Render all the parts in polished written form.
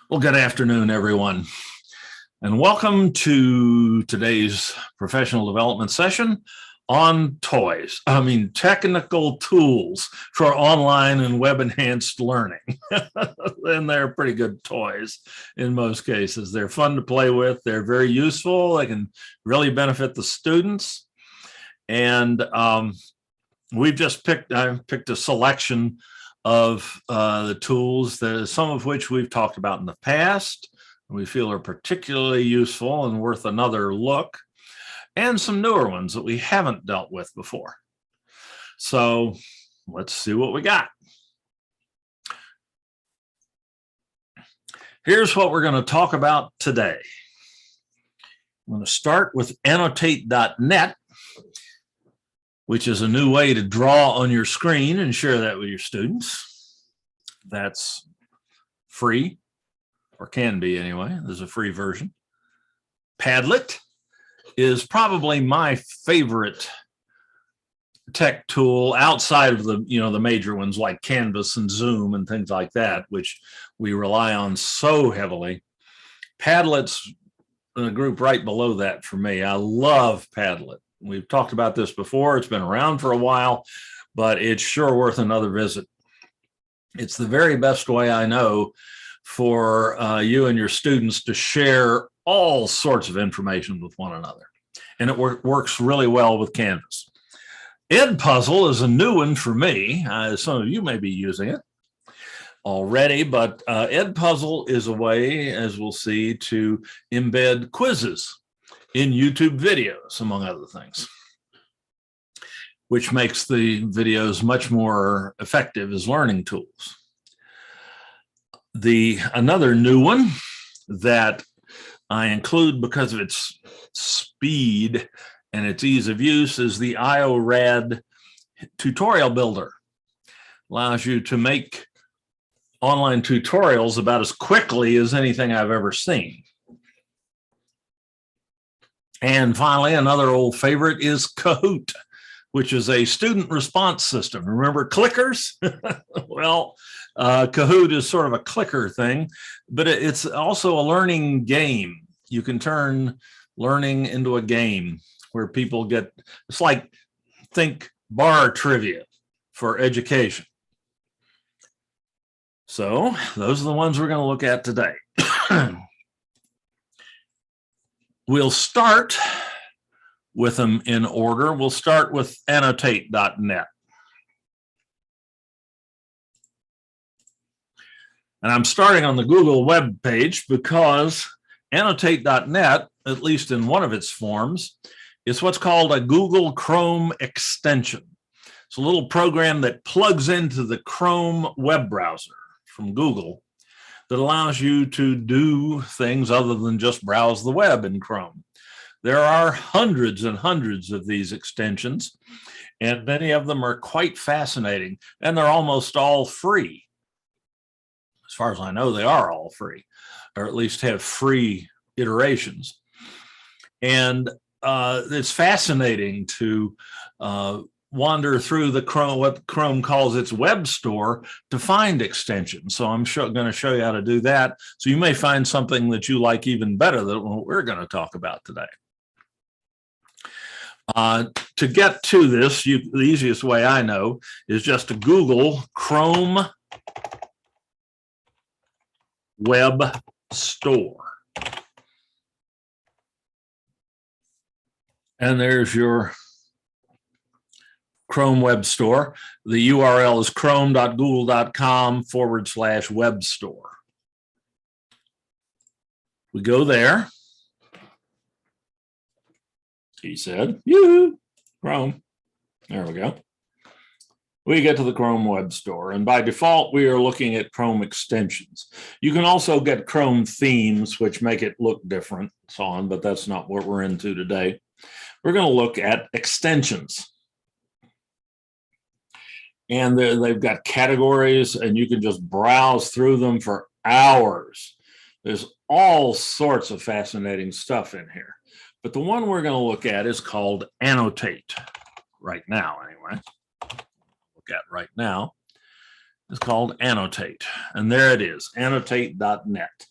Well, good afternoon, everyone, and welcome to today's professional development session on technical tools for online and web enhanced learning. And they're pretty good toys in most cases. They're fun to play with. They're very useful. They can really benefit the students. And I've picked a selection of the tools, some of which we've talked about in the past, we feel are particularly useful and worth another look, and some newer ones that we haven't dealt with before. So let's see what we got. Here's what we're going to talk about today. I'm going to start with annotate.net, which is a new way to draw on your screen and share that with your students. That's free, or can be anyway. There's a free version. Padlet is probably my favorite tech tool outside of the major ones like Canvas and Zoom and things like that, which we rely on so heavily. Padlet's in a group right below that for me. I love Padlet. We've talked about this before. It's been around for a while, but it's sure worth another visit. It's the very best way I know for you and your students to share all sorts of information with one another. And it works really well with Canvas. Edpuzzle is a new one for me. Some of you may be using it already, but Edpuzzle is a way, as we'll see, to embed quizzes in YouTube videos, among other things, which makes the videos much more effective as learning tools. Another new one that I include because of its speed and its ease of use is the IORAD tutorial builder. Allows you to make online tutorials about as quickly as anything I've ever seen. And finally, another old favorite is Kahoot, which is a student response system. Remember clickers? Well, Kahoot is sort of a clicker thing, but it's also a learning game. You can turn learning into a game where people it's like, think bar trivia for education. So those are the ones we're going to look at today. We'll start with them in order. We'll start with annotate.net. And I'm starting on the Google web page because annotate.net, at least in one of its forms, is what's called a Google Chrome extension. It's a little program that plugs into the Chrome web browser from Google that allows you to do things other than just browse the web in Chrome. There are hundreds and hundreds of these extensions, and many of them are quite fascinating, and they're almost all free. As far as I know, they are all free, or at least have free iterations. And it's fascinating to wander through the Chrome, what Chrome calls its web store, to find extensions. So I'm going to show you how to do that. So you may find something that you like even better than what we're going to talk about today. To get to this, the easiest way I know is just to Google Chrome Web Store. And there's your Chrome Web Store. The URL is chrome.google.com/web store. We go there. He said, yoo-hoo, Chrome. There we go. We get to the Chrome Web Store, and by default, we are looking at Chrome extensions. You can also get Chrome themes, which make it look different, so on, but that's not what we're into today. We're going to look at extensions. And they've got categories, and you can just browse through them for hours. There's all sorts of fascinating stuff in here. But the one we're going to look at is called Annotate, right now anyway. Look at right now. It's called Annotate. And there it is, annotate.net.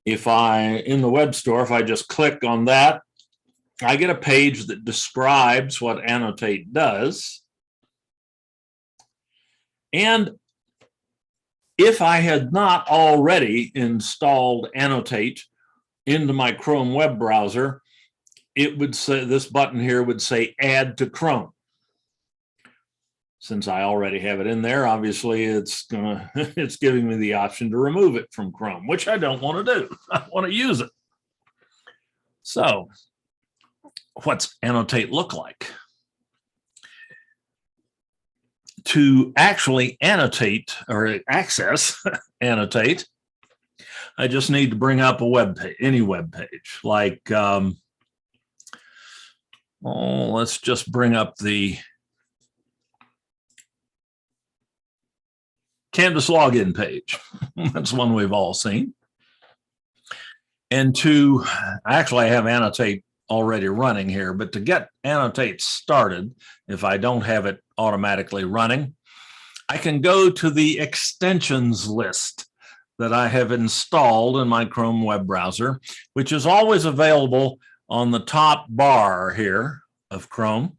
In the web store, if I just click on that, I get a page that describes what Annotate does. And if I had not already installed Annotate into my Chrome web browser, it would say, this button here would say Add to Chrome. Since I already have it in there, obviously it's giving me the option to remove it from Chrome, which I don't want to do. I want to use it. So what's Annotate look like? To actually annotate or access Annotate, I just need to bring up a web page, any web page, like, let's just bring up the Canvas login page. That's one we've all seen. And I have Annotate already running here, but to get Annotate started, if I don't have it automatically running, I can go to the extensions list that I have installed in my Chrome web browser, which is always available on the top bar here of Chrome.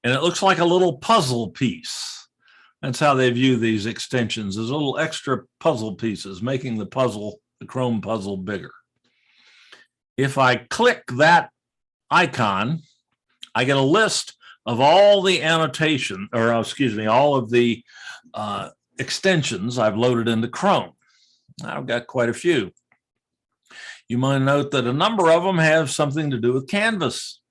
And it looks like a little puzzle piece. That's how they view these extensions, as little extra puzzle pieces, making the Chrome puzzle bigger. If I click that icon, I get a list of all the all of the extensions I've loaded into Chrome. I've got quite a few. You might note that a number of them have something to do with Canvas.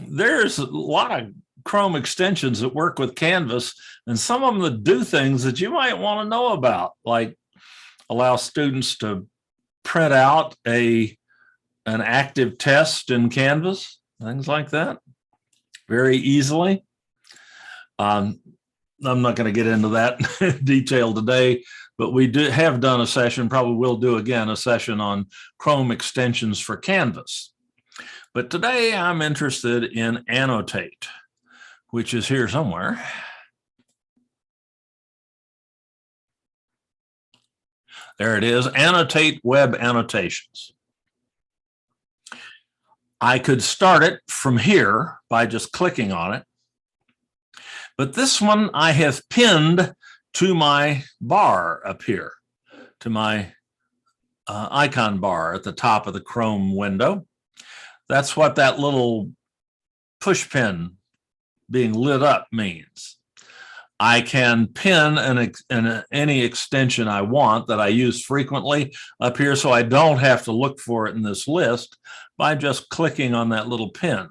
There's a lot of Chrome extensions that work with Canvas, and some of them that do things that you might want to know about, like allow students to print out an active test in Canvas, things like that, very easily. I'm not going to get into that detail today, but we have done a session, probably will do again, a session on Chrome extensions for Canvas. But today I'm interested in Annotate, which is here somewhere. There it is, Annotate Web Annotations. I could start it from here by just clicking on it. But this one I have pinned to my bar up here, to my icon bar at the top of the Chrome window. That's what that little push pin being lit up means. I can pin any extension I want that I use frequently up here, so I don't have to look for it in this list by just clicking on that little pin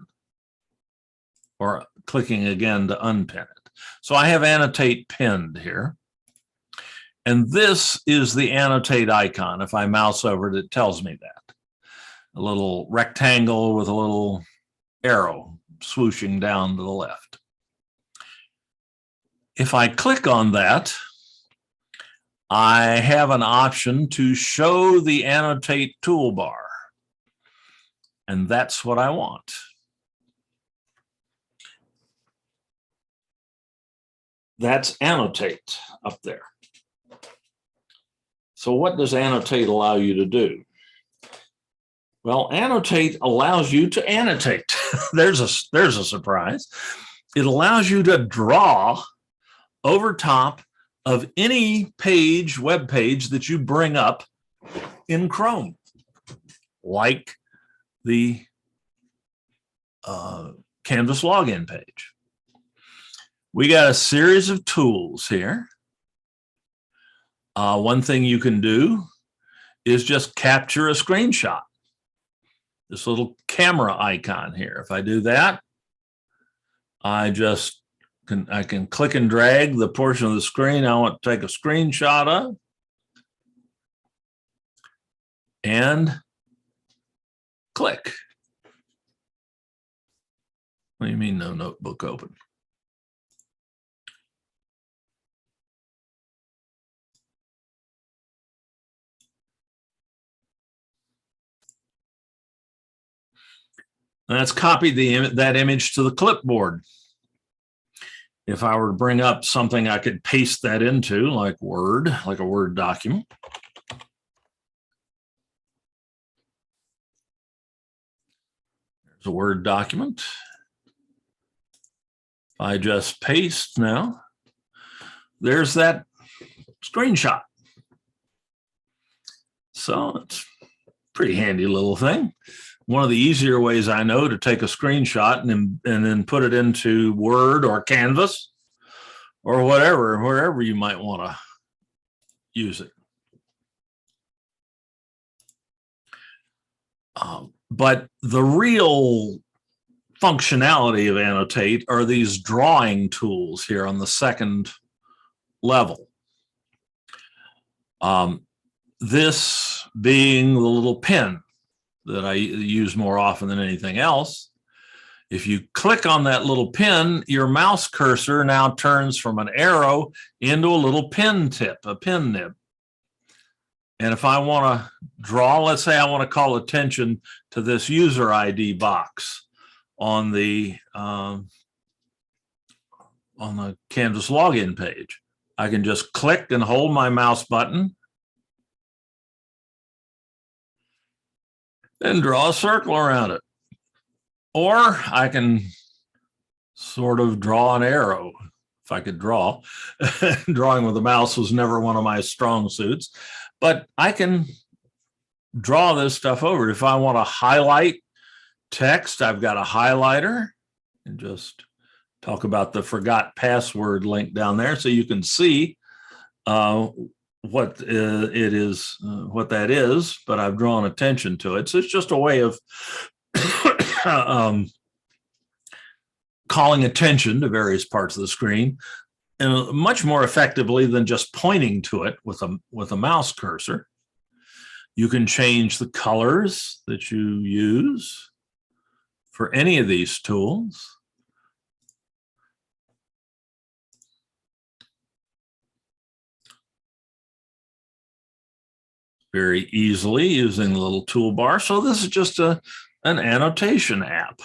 or clicking again to unpin it. So I have Annotate pinned here. And this is the Annotate icon. If I mouse over it, it tells me that. A little rectangle with a little arrow swooshing down to the left. If I click on that, I have an option to show the Annotate toolbar. And that's what I want. That's Annotate up there. So what does Annotate allow you to do? Well, Annotate allows you to annotate. There's a surprise. It allows you to draw over top of any page, web page that you bring up in Chrome, like the Canvas login page. We got a series of tools here. One thing you can do is just capture a screenshot. This little camera icon here. If I do that, I can click and drag the portion of the screen I want to take a screenshot of, and click. What do you mean no notebook open? Let's copy that image to the clipboard. If I were to bring up something I could paste that into, like Word, like a Word document. There's a Word document. If I just paste now, there's that screenshot. So it's a pretty handy little thing. One of the easier ways I know to take a screenshot and then put it into Word or Canvas or whatever, wherever you might want to use it. But the real functionality of Annotate are these drawing tools here on the second level. This being the little pen that I use more often than anything else. If you click on that little pen, your mouse cursor now turns from an arrow into a little pen tip, a pen nib. And if I want to draw, let's say I want to call attention to this user ID box on the Canvas login page, I can just click and hold my mouse button and draw a circle around it. Or I can sort of draw an arrow, if I could draw. Drawing with a mouse was never one of my strong suits, but I can draw this stuff over. If I want to highlight text, I've got a highlighter, and just talk about the forgot password link down there so you can see what it is, what that is, but I've drawn attention to it. So it's just a way of calling attention to various parts of the screen, and much more effectively than just pointing to it with a mouse cursor. You can change the colors that you use for any of these tools. Very easily using the little toolbar. So this is just an annotation app,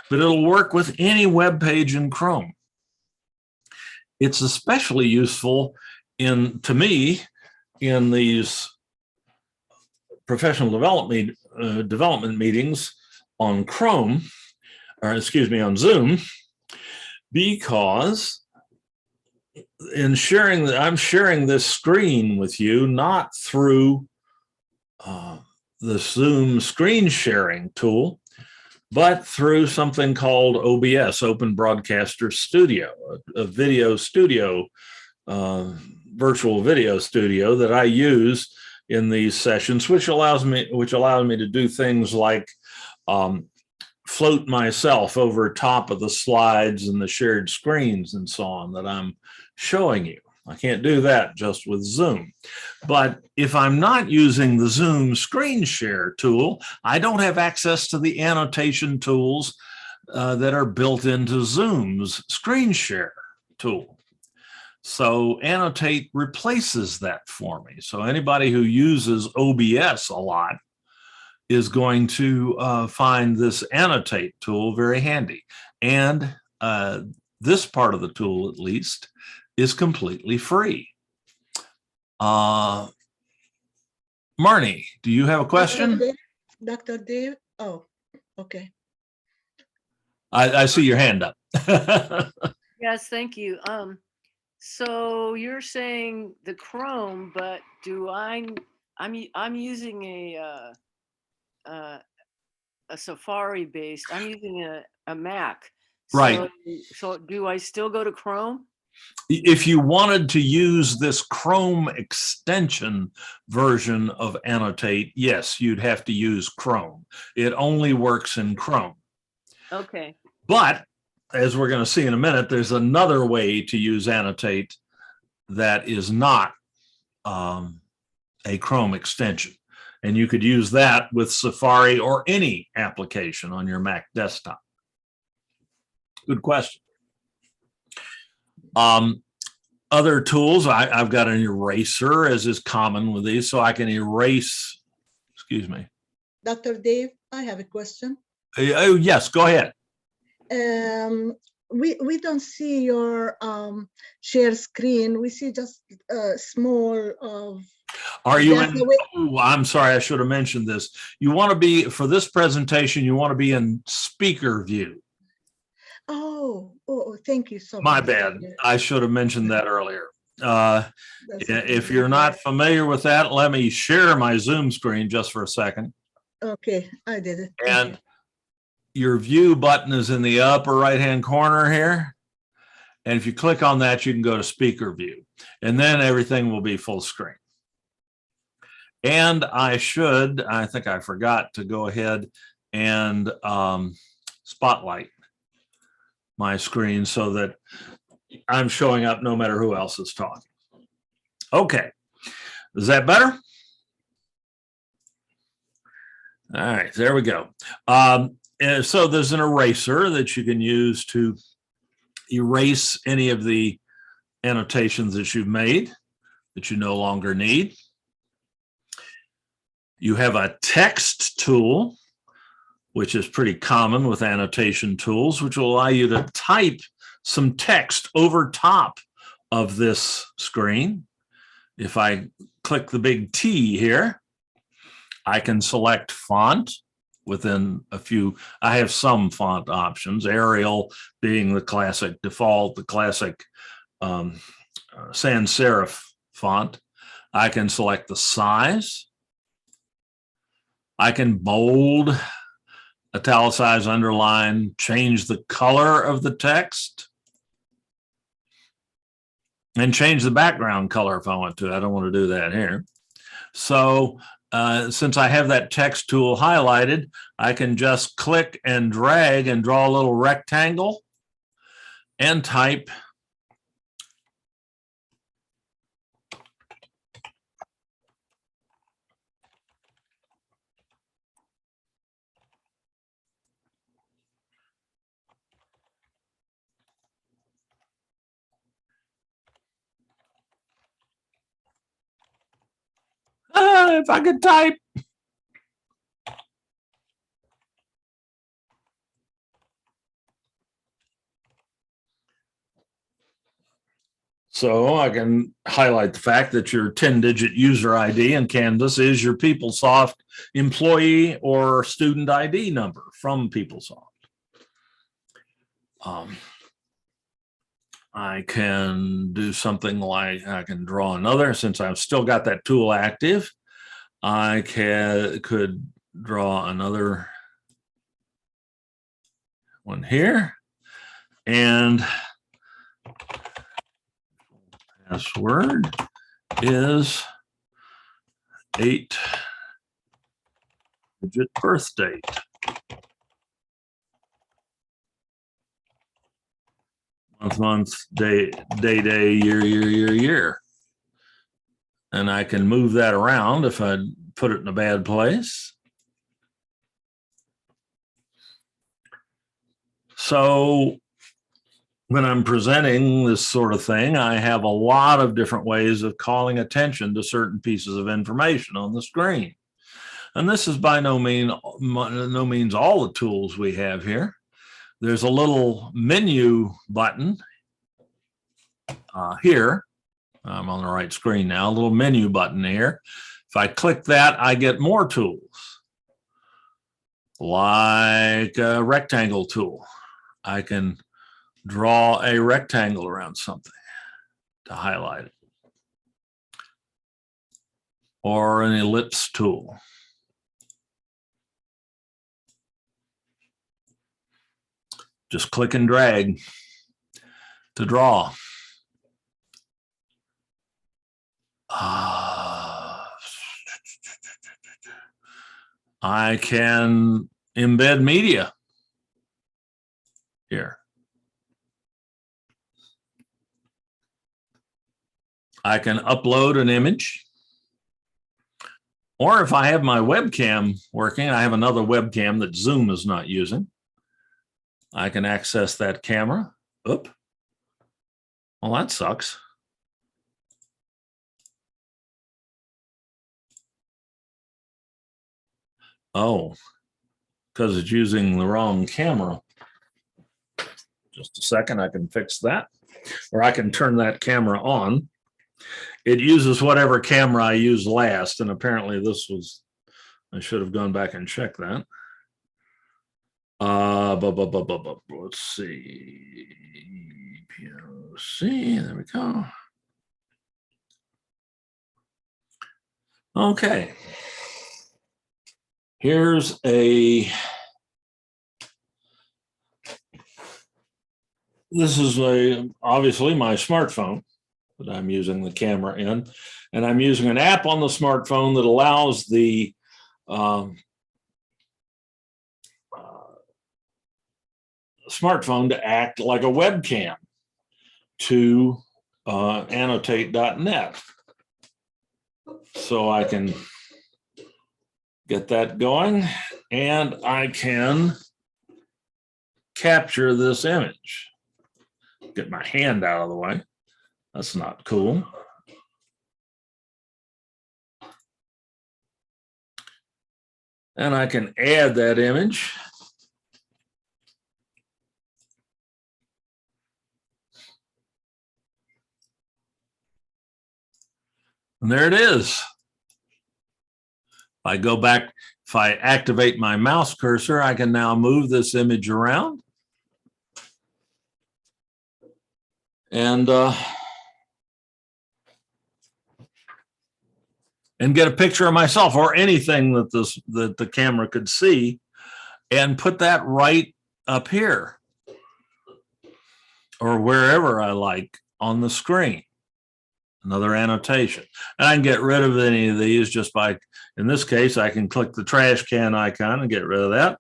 but it'll work with any web page in Chrome. It's especially useful to me in these professional development meetings on Chrome, or excuse me, on Zoom, because I'm sharing this screen with you, not through the Zoom screen sharing tool, but through something called OBS, Open Broadcaster Studio, a video studio, virtual video studio that I use in these sessions, which allows me to do things like float myself over top of the slides and the shared screens and so on that I'm showing you. I can't do that just with Zoom. But if I'm not using the Zoom screen share tool, I don't have access to the annotation tools that are built into Zoom's screen share tool. So Annotate replaces that for me. So anybody who uses OBS a lot is going to find this Annotate tool very handy. And this part of the tool, at least, is completely free. Marnie, do you have a question? Dr. Dave? Oh, okay. I see your hand up. Yes, thank you. So you're saying the Chrome, but I'm using a Safari based. I'm using a Mac. Right. So do I still go to Chrome? If you wanted to use this Chrome extension version of Annotate, yes, you'd have to use Chrome. It only works in Chrome. Okay. But as we're going to see in a minute, there's another way to use Annotate that is not a Chrome extension. And you could use that with Safari or any application on your Mac desktop. Good question. Other tools, I've got an eraser, as is common with these, so I can erase, excuse me. Dr. Dave, I have a question. Oh, yes, go ahead. we don't see your share screen. We see just small of. Are you That's in? the way. Oh, I'm sorry, I should have mentioned this. You want to be, for this presentation, you want to be in speaker view. Oh, thank you so My much. bad. I should have mentioned that earlier. That's okay. If you're not familiar with that, let me share my Zoom screen just for a second. Okay, I did it. Thank And your view button is in the upper right-hand corner here. And if you click on that, you can go to speaker view. And then everything will be full screen. And I think I forgot to go ahead and spotlight my screen so that I'm showing up no matter who else is talking. Okay, is that better? All right, there we go. And so there's an eraser that you can use to erase any of the annotations that you've made that you no longer need. You have a text tool, which is pretty common with annotation tools, which will allow you to type some text over top of this screen. If I click the big T here, I can select font within a few. I have some font options, Arial being the classic default, the classic sans serif font. I can select the size. I can bold, italicize, underline, change the color of the text, and change the background color if I want to. I don't want to do that here. So since I have that text tool highlighted, I can just click and drag and draw a little rectangle and type if I could type. So I can highlight the fact that your 10-digit user ID in Canvas is your PeopleSoft employee or student ID number from PeopleSoft. I can do something like I can draw another, since I've still got that tool active. I could draw another one here, and password is 8-digit birth date. Month, day, year. And I can move that around if I put it in a bad place. So when I'm presenting this sort of thing, I have a lot of different ways of calling attention to certain pieces of information on the screen. And this is by no means all the tools we have here. There's a little menu button here. I'm on the right screen now, a little menu button here. If I click that, I get more tools, like a rectangle tool. I can draw a rectangle around something to highlight it, or an ellipse tool. Just click and drag to draw. I can embed media here. I can upload an image. Or if I have my webcam working, I have another webcam that Zoom is not using. I can access that camera. Oop. Well, that sucks. Oh, because it's using the wrong camera. Just a second, I can fix that, or I can turn that camera on. It uses whatever camera I used last, and apparently this was, I should have gone back and checked that. Let's see. POC, there we go. Okay. Here's this is obviously my smartphone that I'm using the camera in, and I'm using an app on the smartphone that allows the smartphone to act like a webcam to annotate.net. So I can get that going, and I can capture this image. Get my hand out of the way. That's not cool. And I can add that image. And there it is. If I go back, if I activate my mouse cursor, I can now move this image around. And get a picture of myself or anything that the camera could see, and put that right up here or wherever I like on the screen. Another annotation. And I can get rid of any of these just by, in this case, I can click the trash can icon and get rid of that.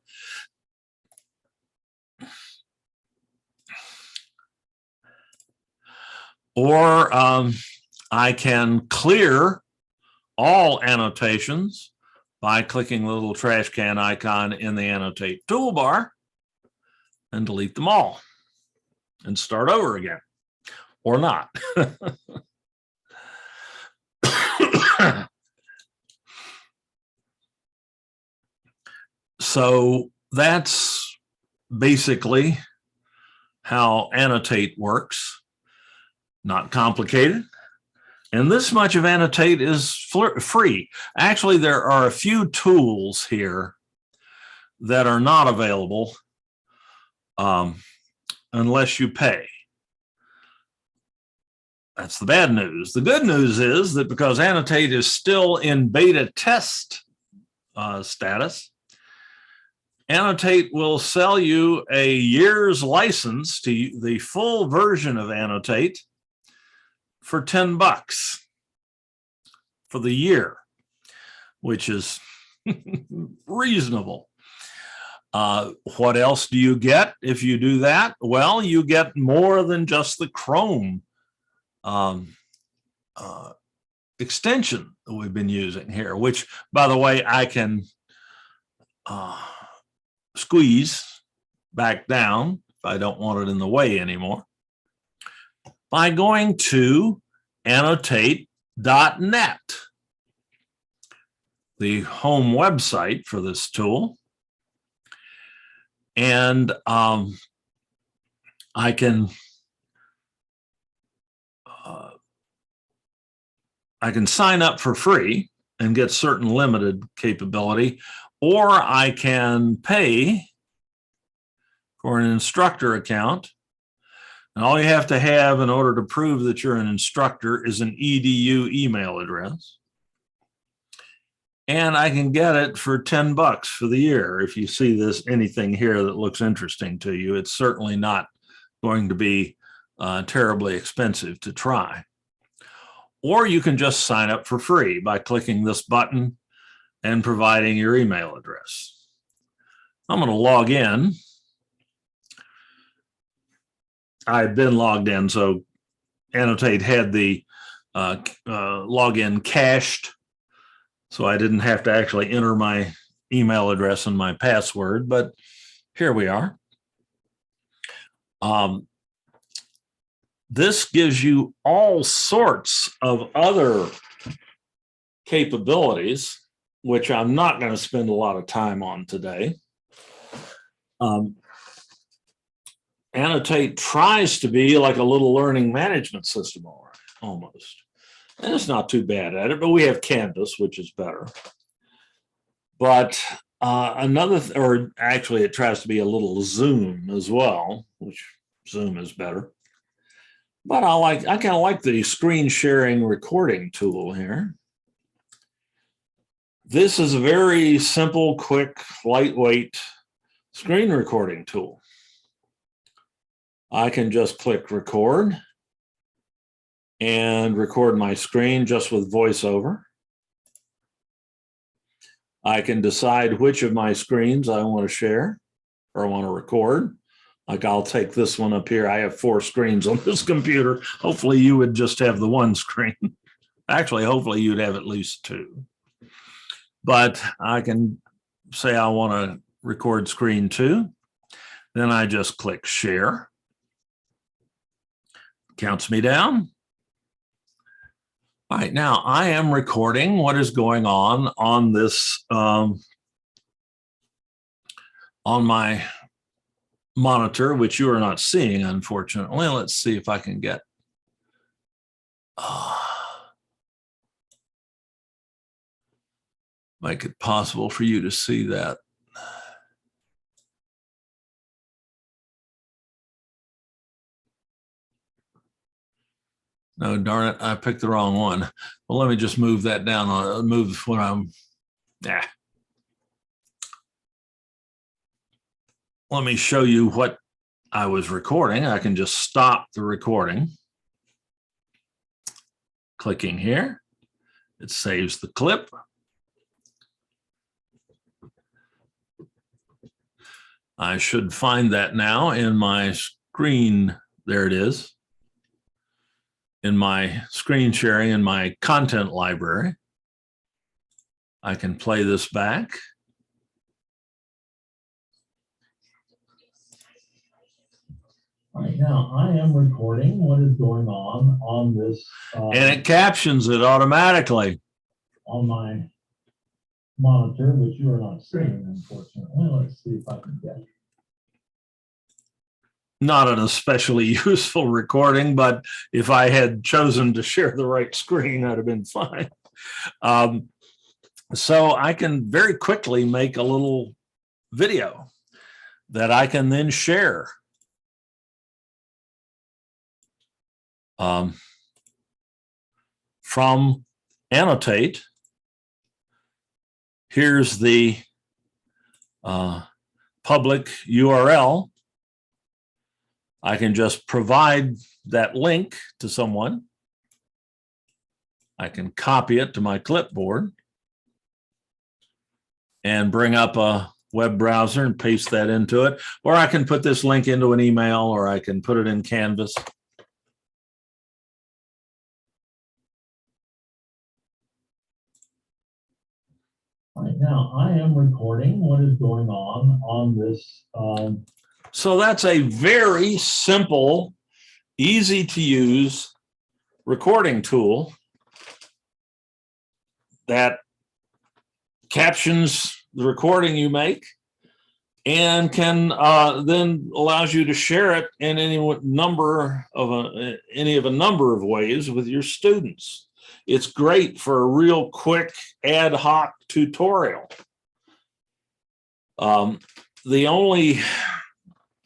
Or I can clear all annotations by clicking the little trash can icon in the annotate toolbar and delete them all and start over again, or not. So that's basically how Annotate works. Not complicated. And this much of Annotate is free. Actually, there are a few tools here that are not available unless you pay. That's the bad news. The good news is that because Annotate is still in beta test status, Annotate will sell you a year's license to the full version of Annotate for $10 for the year, which is reasonable. What else do you get if you do that? Well, you get more than just the Chrome extension that we've been using here, which, by the way, I can squeeze back down if I don't want it in the way anymore by going to annotate.net, the home website for this tool. And I can sign up for free and get certain limited capability, or I can pay for an instructor account. And all you have to have in order to prove that you're an instructor is an EDU email address. And I can get it for $10 for the year. If you see anything here that looks interesting to you, it's certainly not going to be terribly expensive to try. Or you can just sign up for free by clicking this button and providing your email address. I'm going to log in. I've been logged in, so Annotate had the login cached, so I didn't have to actually enter my email address and my password, but here we are. This gives you all sorts of other capabilities, which I'm not going to spend a lot of time on today. Annotate tries to be like a little learning management system almost. And it's not too bad at it, but we have Canvas, which is better. But or actually it tries to be a little Zoom as well, which Zoom is better. But I kind of like the screen sharing recording tool here. This is a very simple, quick, lightweight screen recording tool. I can just click record and record my screen just with VoiceOver. I can decide which of my screens I want to share or I want to record. Like I'll take this one up here. I have 4 screens on this computer. Hopefully you would just have the one screen. Actually, hopefully you'd have at least 2. But I can say I want to record screen 2. Then I just click share. Counts me down. All right, now I am recording what is going on this, on my monitor, which you are not seeing, unfortunately. Let's see if I can get, make it possible for you to see that. No, darn it, I picked the wrong one. Well, let me just move that down, move when I'm, Let me show you what I was recording. I can just stop the recording. Clicking here, it saves the clip. I should find that now in my screen. There it is. In my screen sharing in my content library. I can play this back. Right now, I am recording what is going on this. And it captions it automatically. On my monitor, which you are not seeing, unfortunately. Let's see if I can get it. Not an especially useful recording, but if I had chosen to share the right screen, I'd have been fine. So I can very quickly make a little video that I can then share. From Annotate, here's the public URL. I can just provide that link to someone. I can copy it to my clipboard and bring up a web browser and paste that into it. Or I can put this link into an email, or I can put it in Canvas. Right now, I am recording what is going on this. So that's a very simple, easy to use recording tool that captions the recording you make and can then allows you to share it in any of a number of ways with your students. It's great for a real quick ad hoc tutorial. The only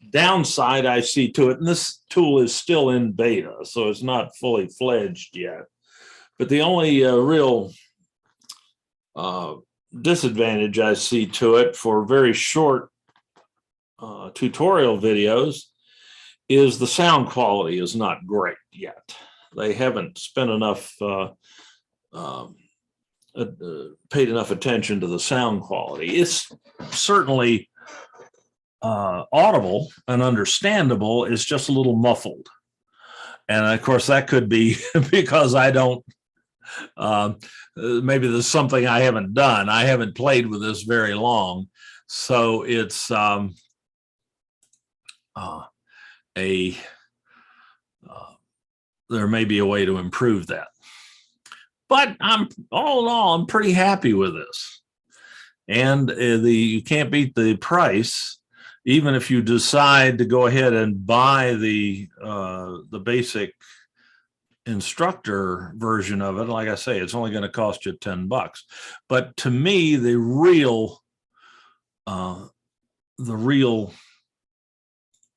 downside I see to it, and this tool is still in beta, so it's not fully fledged yet, but the only real disadvantage I see to it for very short tutorial videos is the sound quality is not great yet. They haven't spent enough, paid enough attention to the sound quality. It's certainly audible and understandable. It's just a little muffled. And of course, that could be because I don't, maybe there's something I haven't done. I haven't played with this very long. So it's there may be a way to improve that. But all in all, I'm pretty happy with this. And you can't beat the price. even if you decide to go ahead and buy the basic instructor version of it, like I say, it's only going to cost you $10. But to me, the real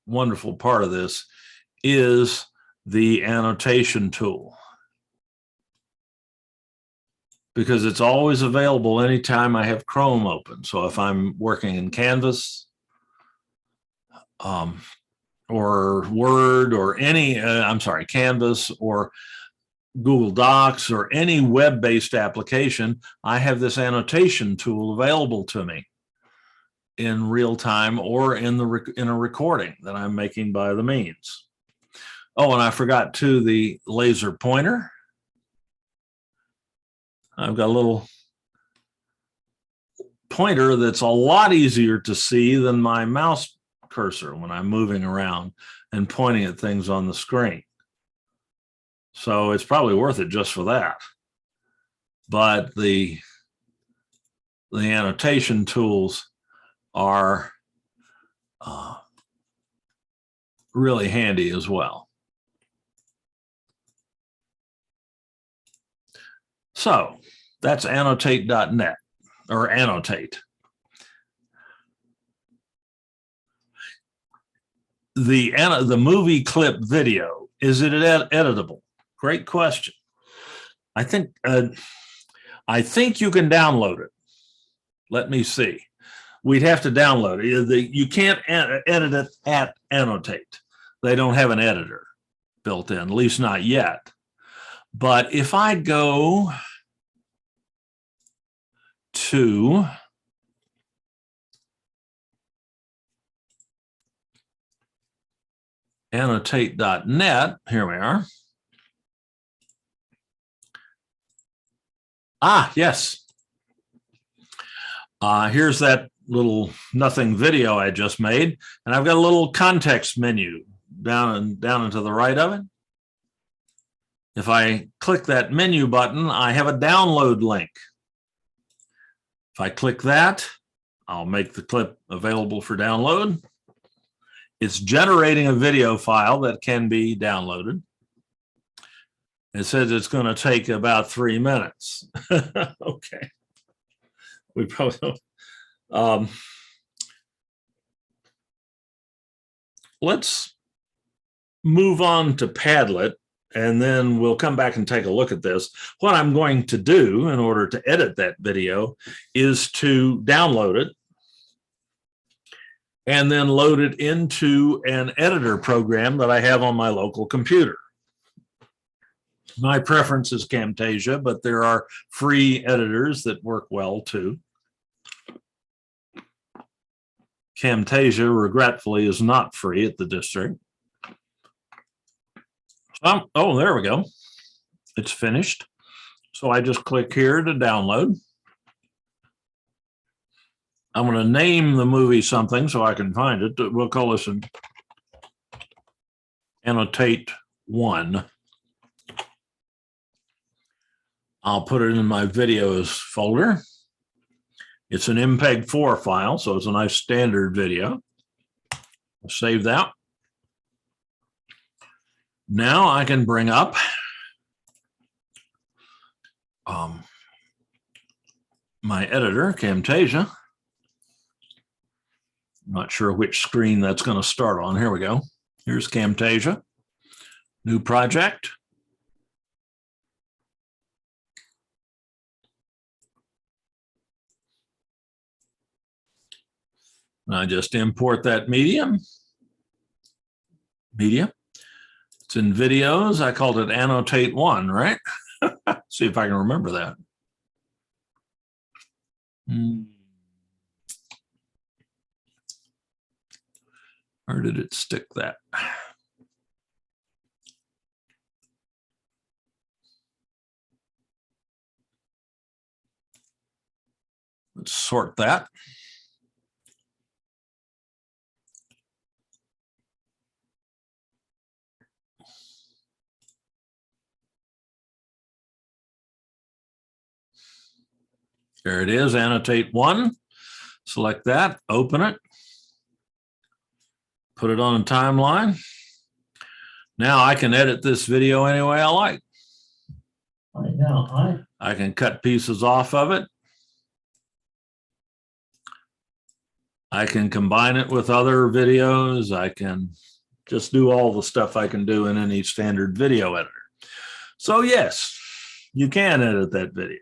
wonderful part of this is the annotation tool, because it's always available anytime I have Chrome open. So if I'm working in Canvas or Word or any, Canvas or Google Docs or any web-based application, I have this annotation tool available to me in real time or in a recording that I'm making by the means. Oh, and I forgot too, the laser pointer. I've got a little pointer that's a lot easier to see than my mouse cursor when I'm moving around and pointing at things on the screen. So it's probably worth it just for that. But the annotation tools are really handy as well. So that's annotate.net, or annotate. The movie clip video, is it editable? Great question. I think you can download it. Let me see. We'd have to download it. You can't edit it at Annotate. They don't have an editor built in, at least not yet. But if I go to annotate.net, here we are. Ah, yes. Here's that little nothing video I just made, and I've got a little context menu down and to the right of it. If I click that menu button, I have a download link. If I click that, I'll make the clip available for download. It's generating a video file that can be downloaded. It says it's going to take about 3 minutes. Okay. We probably don't. Let's move on to Padlet, and then we'll come back and take a look at this. What I'm going to do in order to edit that video is to download it and then load it into an editor program that I have on my local computer. My preference is Camtasia, but there are free editors that work well too. Camtasia, regretfully, is not free at the district. Oh, there we go. It's finished. So I just click here to download. I'm going to name the movie something so I can find it. We'll call this an Annotate 1. I'll put it in my videos folder. It's an MPEG-4 file, so it's a nice standard video. I'll save that. Now I can bring up my editor, Camtasia. I'm not sure which screen that's going to start on. Here we go. Here's Camtasia. New project. And I just import that media. It's in videos. I called it Annotate 1, right? See if I can remember that. Where did it stick that? Let's sort that. There it is, Annotate 1. Select that, open it. put it on a timeline. Now I can edit this video any way I like. Right now, I can cut pieces off of it. I can combine it with other videos. I can just do all the stuff I can do in any standard video editor. So yes, you can edit that video.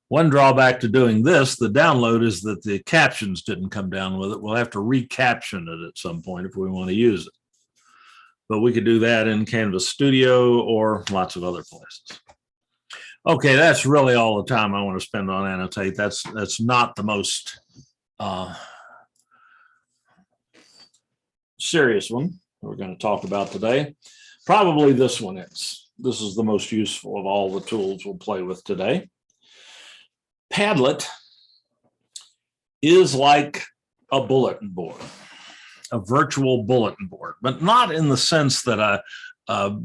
One drawback to doing this, the download, is that the captions didn't come down with it. We'll have to recaption it at some point if we want to use it. But we could do that in Canvas Studio or lots of other places. Okay, that's really all the time I want to spend on Annotate. That's not the most serious one we're going to talk about today. Probably this one is. This is the most useful of all the tools we'll play with today. Padlet is like a bulletin board, a virtual bulletin board, but not in the sense that a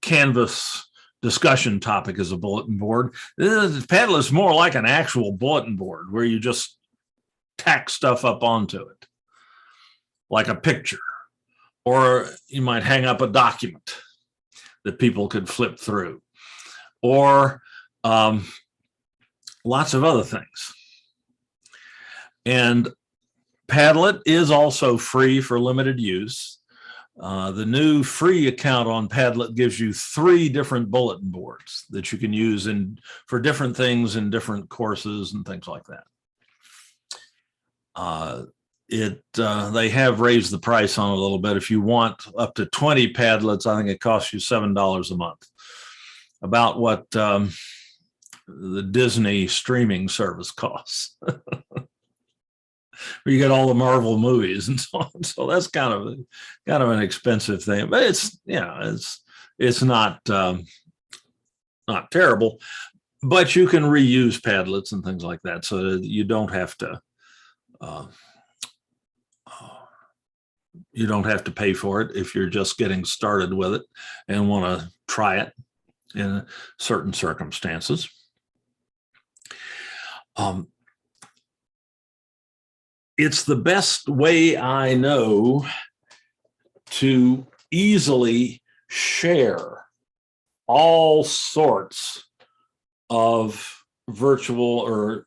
Canvas discussion topic is a bulletin board. Padlet is more like an actual bulletin board where you just tack stuff up onto it, like a picture, or you might hang up a document that people could flip through, or lots of other things. And Padlet is also free for limited use. The new free account on Padlet gives you 3 different bulletin boards that you can use for different things in different courses and things like that. They have raised the price on it a little bit. If you want up to 20 Padlets, I think it costs you $7 a month. About what the Disney streaming service costs. You get all the Marvel movies and so on. So that's kind of an expensive thing, but it's not terrible. But you can reuse Padlets and things like that, so that you don't have to pay for it if you're just getting started with it and want to try it in certain circumstances. It's the best way I know to easily share all sorts of virtual or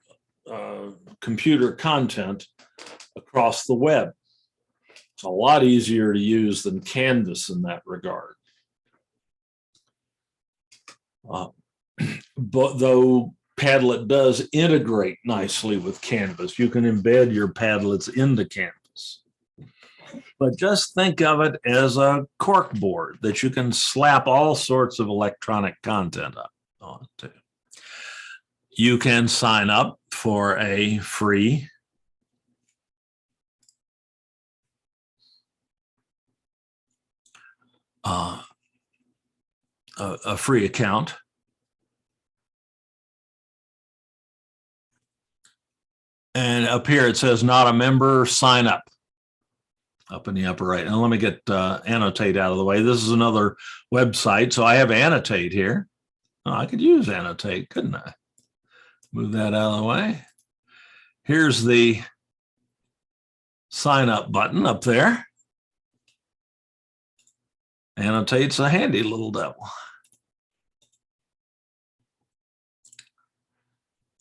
computer content across the web. It's a lot easier to use than Canvas in that regard. But though Padlet does integrate nicely with Canvas, you can embed your Padlets into Canvas. But just think of it as a cork board that you can slap all sorts of electronic content up onto. You can sign up for a free account. And up here it says not a member, sign up in the upper right. And let me get Annotate out of the way. This is another website. So I have Annotate here. Oh, I could use Annotate, couldn't I? Move that out of the way. Here's the sign up button up there. Annotate's a handy little devil.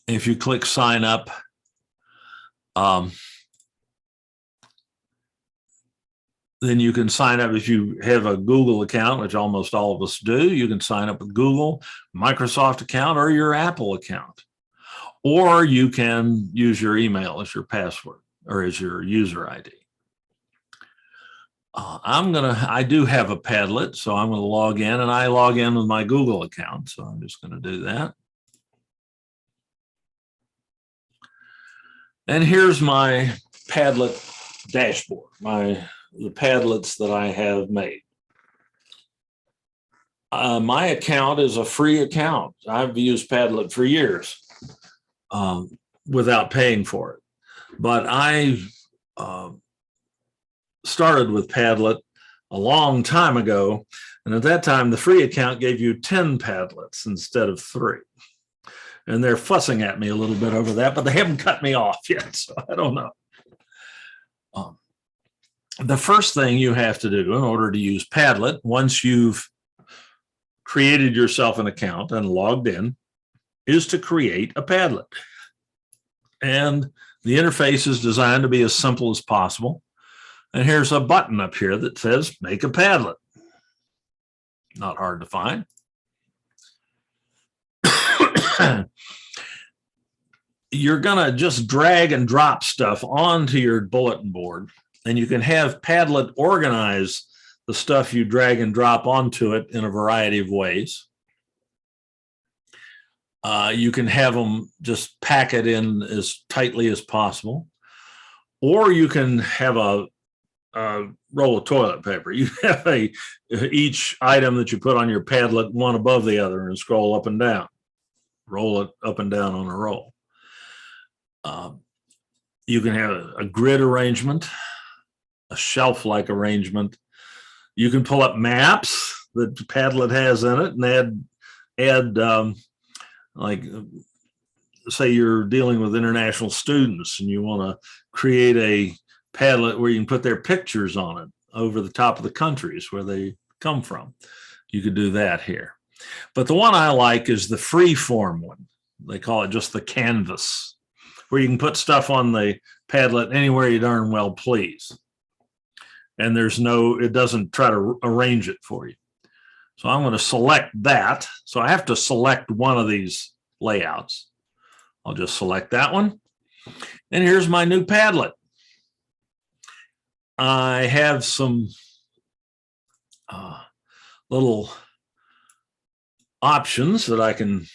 If you click sign up, then you can sign up. If you have a Google account, which almost all of us do, you can sign up with Google, Microsoft account, or your Apple account. Or you can use your email as your password or as your user ID. I do have a Padlet, so I'm going to log in, and I log in with my Google account. So I'm just going to do that. And here's my Padlet dashboard, the Padlets that I have made. My account is a free account. I've used Padlet for years without paying for it. But I started with Padlet a long time ago. And at that time, the free account gave you 10 Padlets instead of 3. And they're fussing at me a little bit over that, but they haven't cut me off yet, so I don't know. The first thing you have to do in order to use Padlet, once you've created yourself an account and logged in, is to create a Padlet. And the interface is designed to be as simple as possible. And here's a button up here that says make a Padlet. Not hard to find. You're going to just drag and drop stuff onto your bulletin board, and you can have Padlet organize the stuff you drag and drop onto it in a variety of ways. You can have them just pack it in as tightly as possible, or you can have a roll of toilet paper. You have each item that you put on your Padlet one above the other and scroll up and down, roll it up and down on a roll. You can have a grid arrangement, a shelf-like arrangement. You can pull up maps that Padlet has in it and add like, say you're dealing with international students and you want to create a Padlet where you can put their pictures on it over the top of the countries where they come from. You could do that here. But the one I like is the free form one. They call it just the canvas, where you can put stuff on the Padlet anywhere you darn well please. And it doesn't try to arrange it for you. So I'm going to select that. So I have to select one of these layouts. I'll just select that one. And here's my new Padlet. I have some little options that I can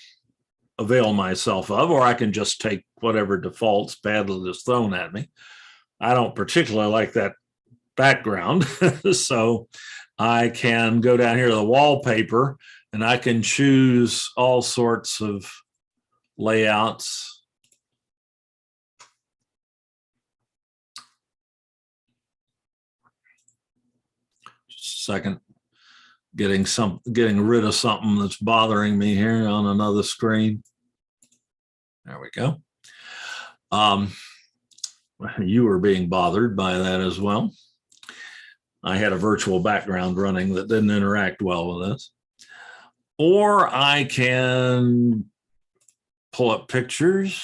avail myself of, or I can just take whatever defaults Padlet is thrown at me. I don't particularly like that background, so I can go down here to the wallpaper and I can choose all sorts of layouts. Just a second, getting rid of something that's bothering me here on another screen. There we go. You were being bothered by that as well. I had a virtual background running that didn't interact well with this. Or I can pull up pictures.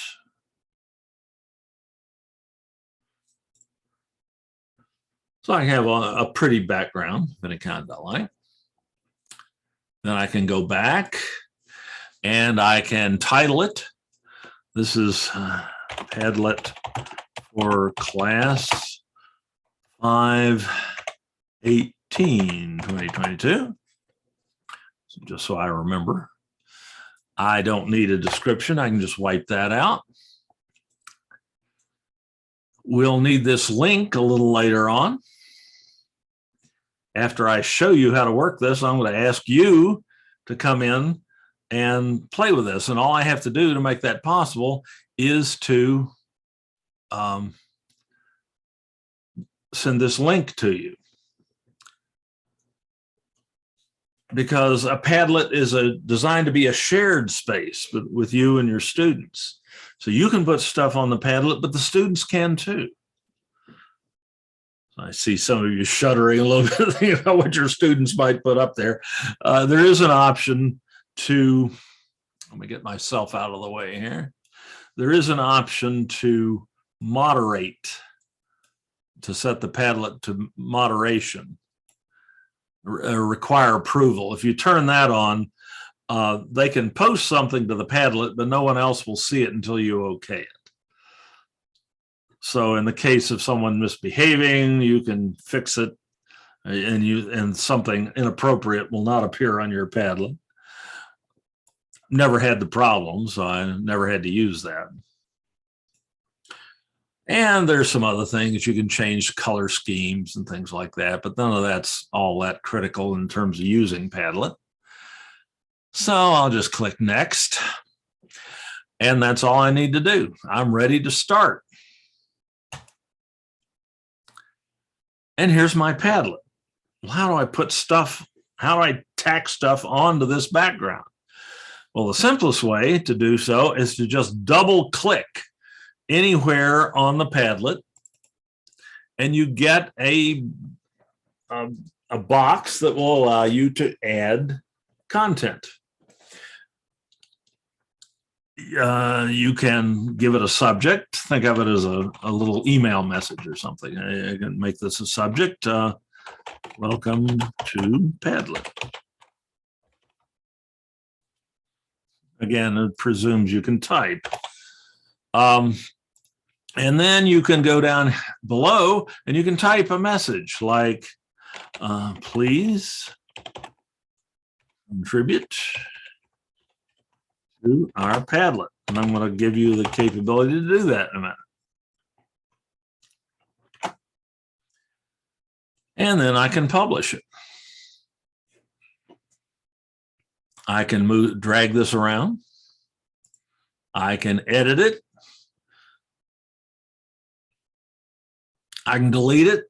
So I have a pretty background of any kind I like. Then I can go back and I can title it. This is Padlet for class 5/18, 2022. So just so I remember. I don't need a description. I can just wipe that out. We'll need this link a little later on. After I show you how to work this, I'm going to ask you to come in and play with this. And all I have to do to make that possible is to send this link to you. Because a Padlet is designed to be a shared space with you and your students. So you can put stuff on the Padlet, but the students can too. I see some of you shuddering a little bit, thinking about what your students might put up there. There is an option to, let me get myself out of the way here. There is an option to moderate, to set the Padlet to moderation, require approval. If you turn that on, they can post something to the Padlet, but no one else will see it until you okay it. So in the case of someone misbehaving, you can fix it, and something inappropriate will not appear on your Padlet. Never had the problem, so I never had to use that. And there's some other things. You can change color schemes and things like that, but none of that's all that critical in terms of using Padlet. So I'll just click next. And that's all I need to do. I'm ready to start. And here's my Padlet. Well, how do I tack stuff onto this background? Well, the simplest way to do so is to just double click anywhere on the Padlet and you get a box that will allow you to add content. You can give it a subject. Think of it as a little email message or something. I can make this a subject. Welcome to Padlet. Again, it presumes you can type. And then you can go down below and you can type a message like, please contribute to our Padlet. And I'm going to give you the capability to do that in a minute. And then I can publish it. I can drag this around. I can edit it. I can delete it.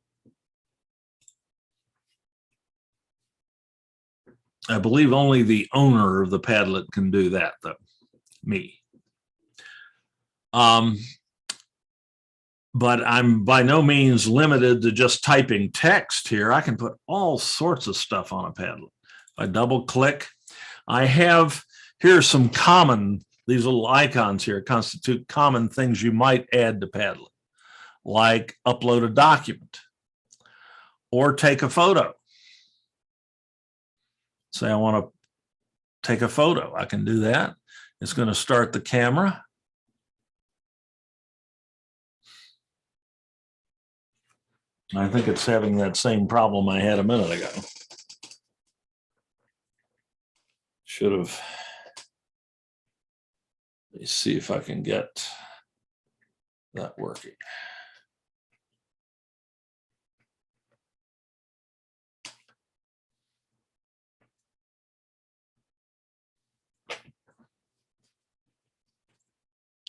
I believe only the owner of the Padlet can do that, though, me. But I'm by no means limited to just typing text here. I can put all sorts of stuff on a Padlet. If I double click, I have, here's some common, these little icons here constitute common things you might add to Padlet, like upload a document or take a photo. Say I want to take a photo, I can do that. It's going to start the camera. I think it's having that same problem I had a minute ago. Should have. Let me see if I can get that working.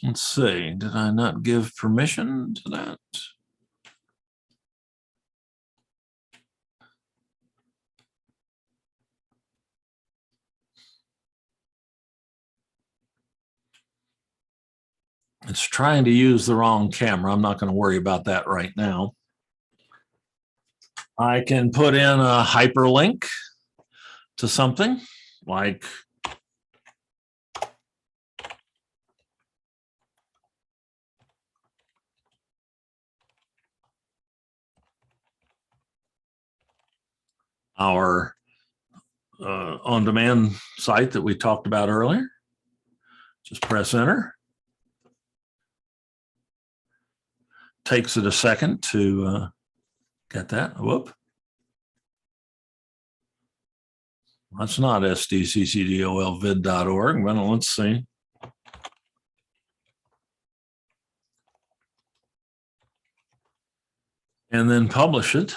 Let's see, did I not give permission to that? It's trying to use the wrong camera. I'm not going to worry about that right now. I can put in a hyperlink to something like our on-demand site that we talked about earlier. Just press enter. Takes it a second to get that. Whoop. That's not sdccdolvid.org. Well, let's see. And then publish it.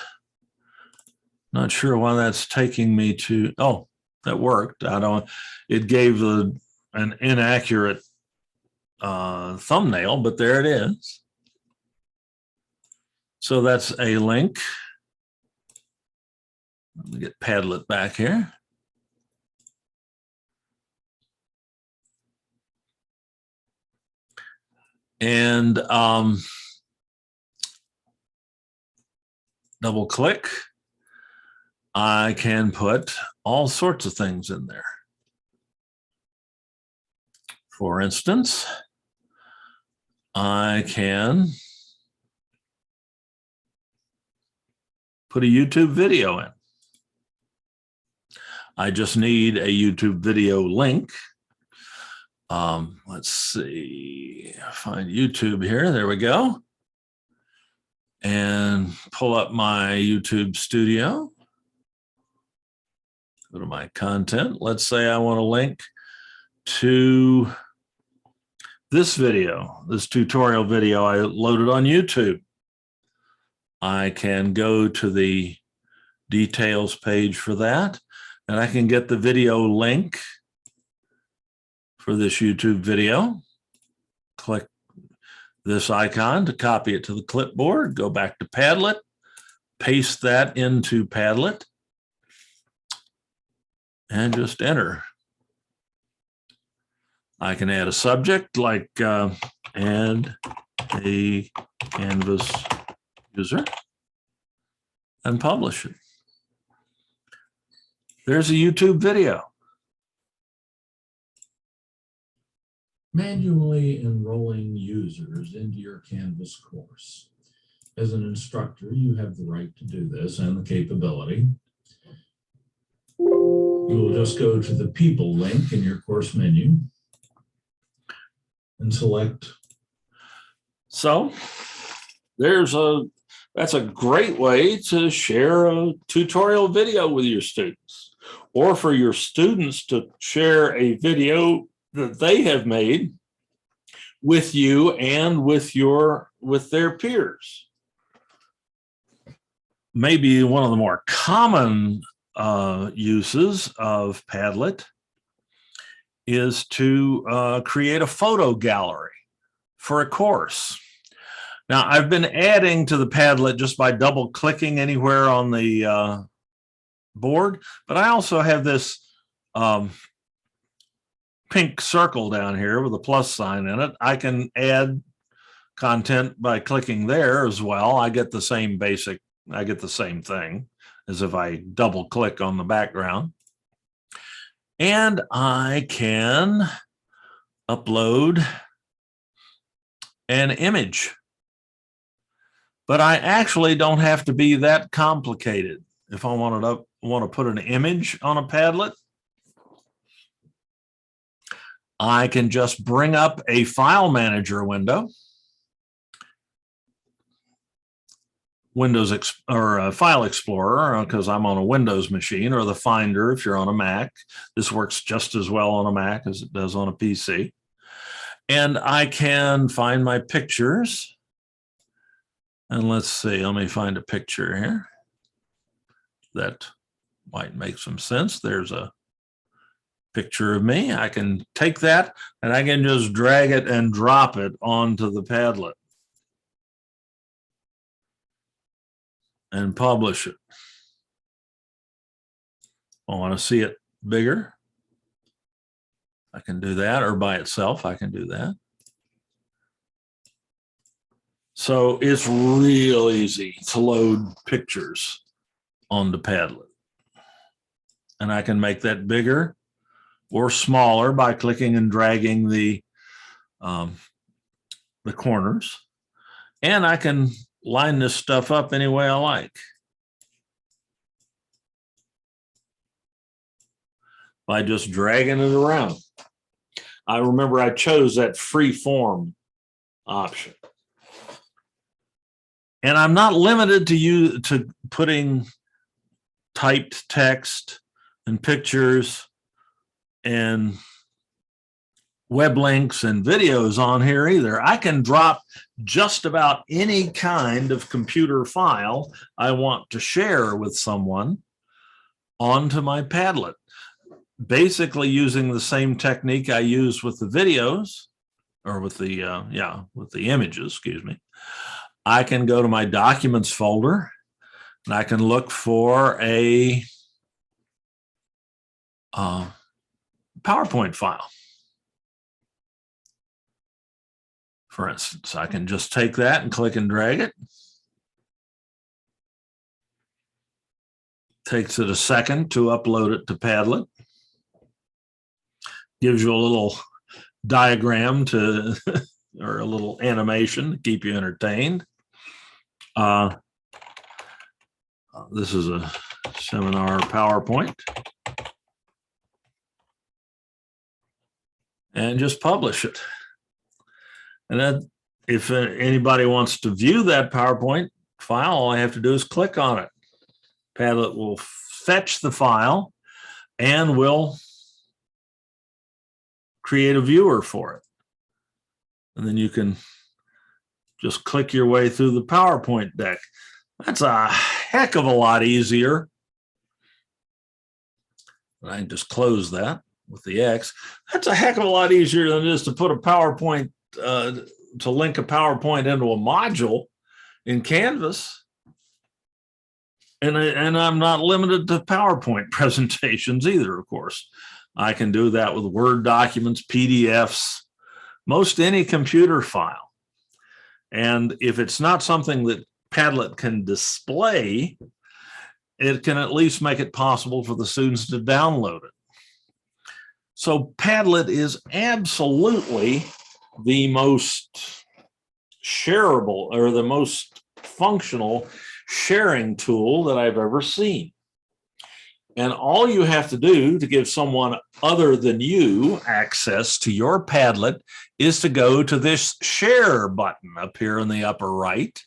Not sure why that's taking me to, oh, that worked. It gave an inaccurate thumbnail, but there it is. So that's a link. Let me get Padlet back here. And double click. I can put all sorts of things in there. For instance, I can put a YouTube video in. I just need a YouTube video link. Let's see, find YouTube here. There we go. And pull up my YouTube studio. Go to my content. Let's say I want to link to this video, this tutorial video I loaded on YouTube. I can go to the details page for that, and I can get the video link for this YouTube video. Click this icon to copy it to the clipboard, go back to Padlet, paste that into Padlet, and just enter. I can add a subject like add a Canvas user. and publish it. There's a YouTube video. Manually enrolling users into your Canvas course. As an instructor, you have the right to do this and the capability. You will just go to the People link in your course menu and select. So that's a great way to share a tutorial video with your students, or for your students to share a video that they have made with you and with their peers. Maybe one of the more common uses of Padlet is to create a photo gallery for a course. Now, I've been adding to the Padlet just by double clicking anywhere on the board, but I also have this pink circle down here with a plus sign in it. I can add content by clicking there as well. I get the same thing as if I double click on the background. And I can upload an image. But I actually don't have to be that complicated. If I want to put an image on a Padlet, I can just bring up a file manager window, File Explorer, because I'm on a Windows machine, or the Finder if you're on a Mac. This works just as well on a Mac as it does on a PC. And I can find my pictures. And let's see, let me find a picture here that might make some sense. There's a picture of me. I can take that and I can just drag it and drop it onto the Padlet and publish it. I want to see it bigger. I can do that, or by itself, I can do that. So it's real easy to load pictures onto Padlet. And I can make that bigger or smaller by clicking and dragging the corners. And I can line this stuff up any way I like. By just dragging it around. I remember I chose that free form option. And I'm not limited to putting typed text and pictures and web links and videos on here either. I can drop just about any kind of computer file I want to share with someone onto my Padlet. Basically using the same technique I use with the videos, or with the images, excuse me. I can go to my documents folder and I can look for a PowerPoint file. For instance, I can just take that and click and drag it. Takes it a second to upload it to Padlet. Gives you a little diagram or a little animation to keep you entertained. This is a seminar PowerPoint. And just publish it. And then if anybody wants to view that PowerPoint file, all I have to do is click on it. Padlet will fetch the file and will create a viewer for it. And then you can just click your way through the PowerPoint deck. That's a heck of a lot easier. I can just close that with the X. That's a heck of a lot easier than it is to put a PowerPoint, to link a PowerPoint into a module in Canvas. And I'm not limited to PowerPoint presentations either, of course. I can do that with Word documents, PDFs, most any computer file. And if it's not something that Padlet can display, it can at least make it possible for the students to download it. So Padlet is absolutely the most shareable or the most functional sharing tool that I've ever seen. And all you have to do to give someone other than you access to your Padlet is to go to this share button up here in the upper right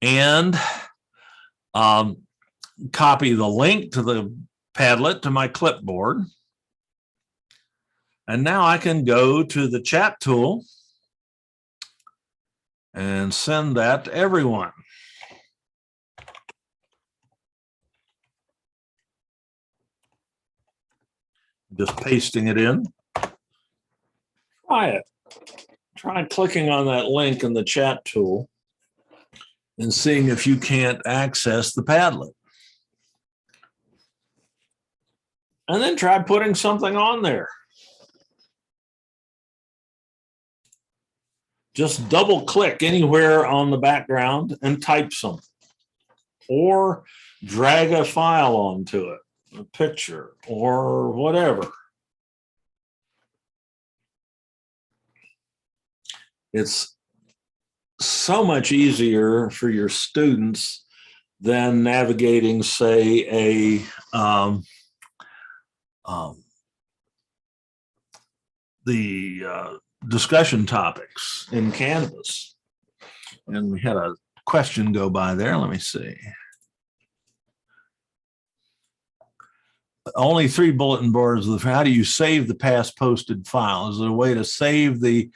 and copy the link to the Padlet to my clipboard. And now I can go to the chat tool and send that to everyone. Just pasting it in. Try it. Try clicking on that link in the chat tool and seeing if you can't access the Padlet. And then try putting something on there. Just double click anywhere on the background and type something. Or drag a file onto it, a picture or whatever. It's so much easier for your students than navigating, say, the discussion topics in Canvas. And we had a question go by there. Let me see. Only 3 bulletin boards. How do you save the past posted file? Is there a way to save the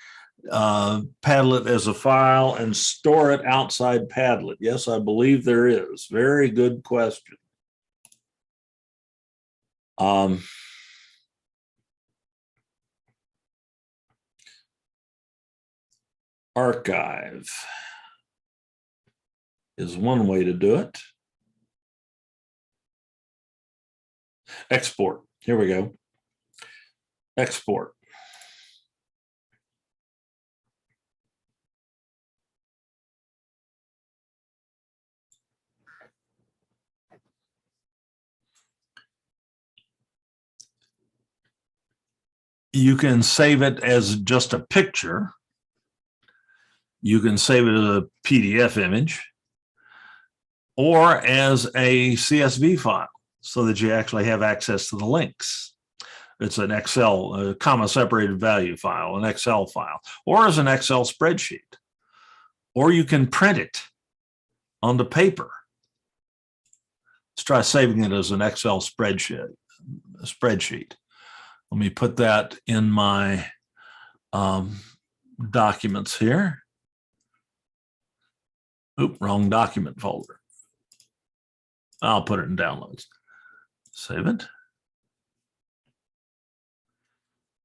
Padlet as a file and store it outside Padlet? Yes, I believe there is. Very good question. Archive is one way to do it. Export. Here we go. Export. You can save it as just a picture. You can save it as a PDF image or as a CSV file so that you actually have access to the links. It's an Excel, a comma separated value file, an Excel file, or as an Excel spreadsheet. Or you can print it onto paper. Let's try saving it as an Excel spreadsheet. Let me put that in my documents here. Oop, wrong document folder. I'll put it in downloads. Save it.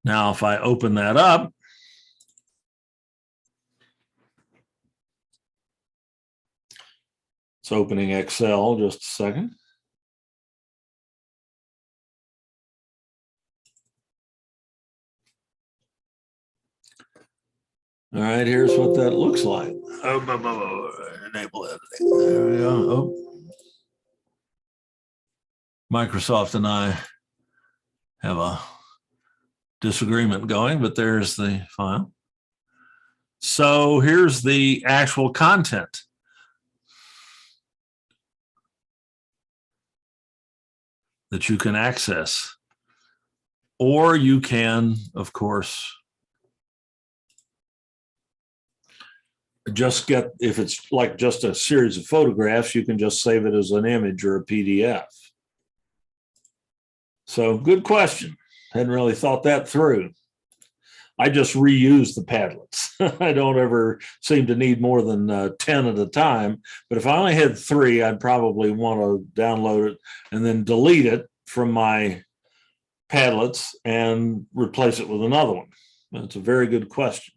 Now, if I open that up, it's opening Excel, just a second. All right, here's what that looks like. Enable editing. There we go. Oh. Microsoft and I have a disagreement going, but there's the file. So here's the actual content. That you can access. Or you can, of course, just get, if it's like just a series of photographs, you can just save it as an image or a PDF. So good question. Hadn't really thought that through. I just reuse the Padlets. I don't ever seem to need more than 10 at a time. But if I only had 3, I'd probably want to download it and then delete it from my Padlets and replace it with another one. That's a very good question.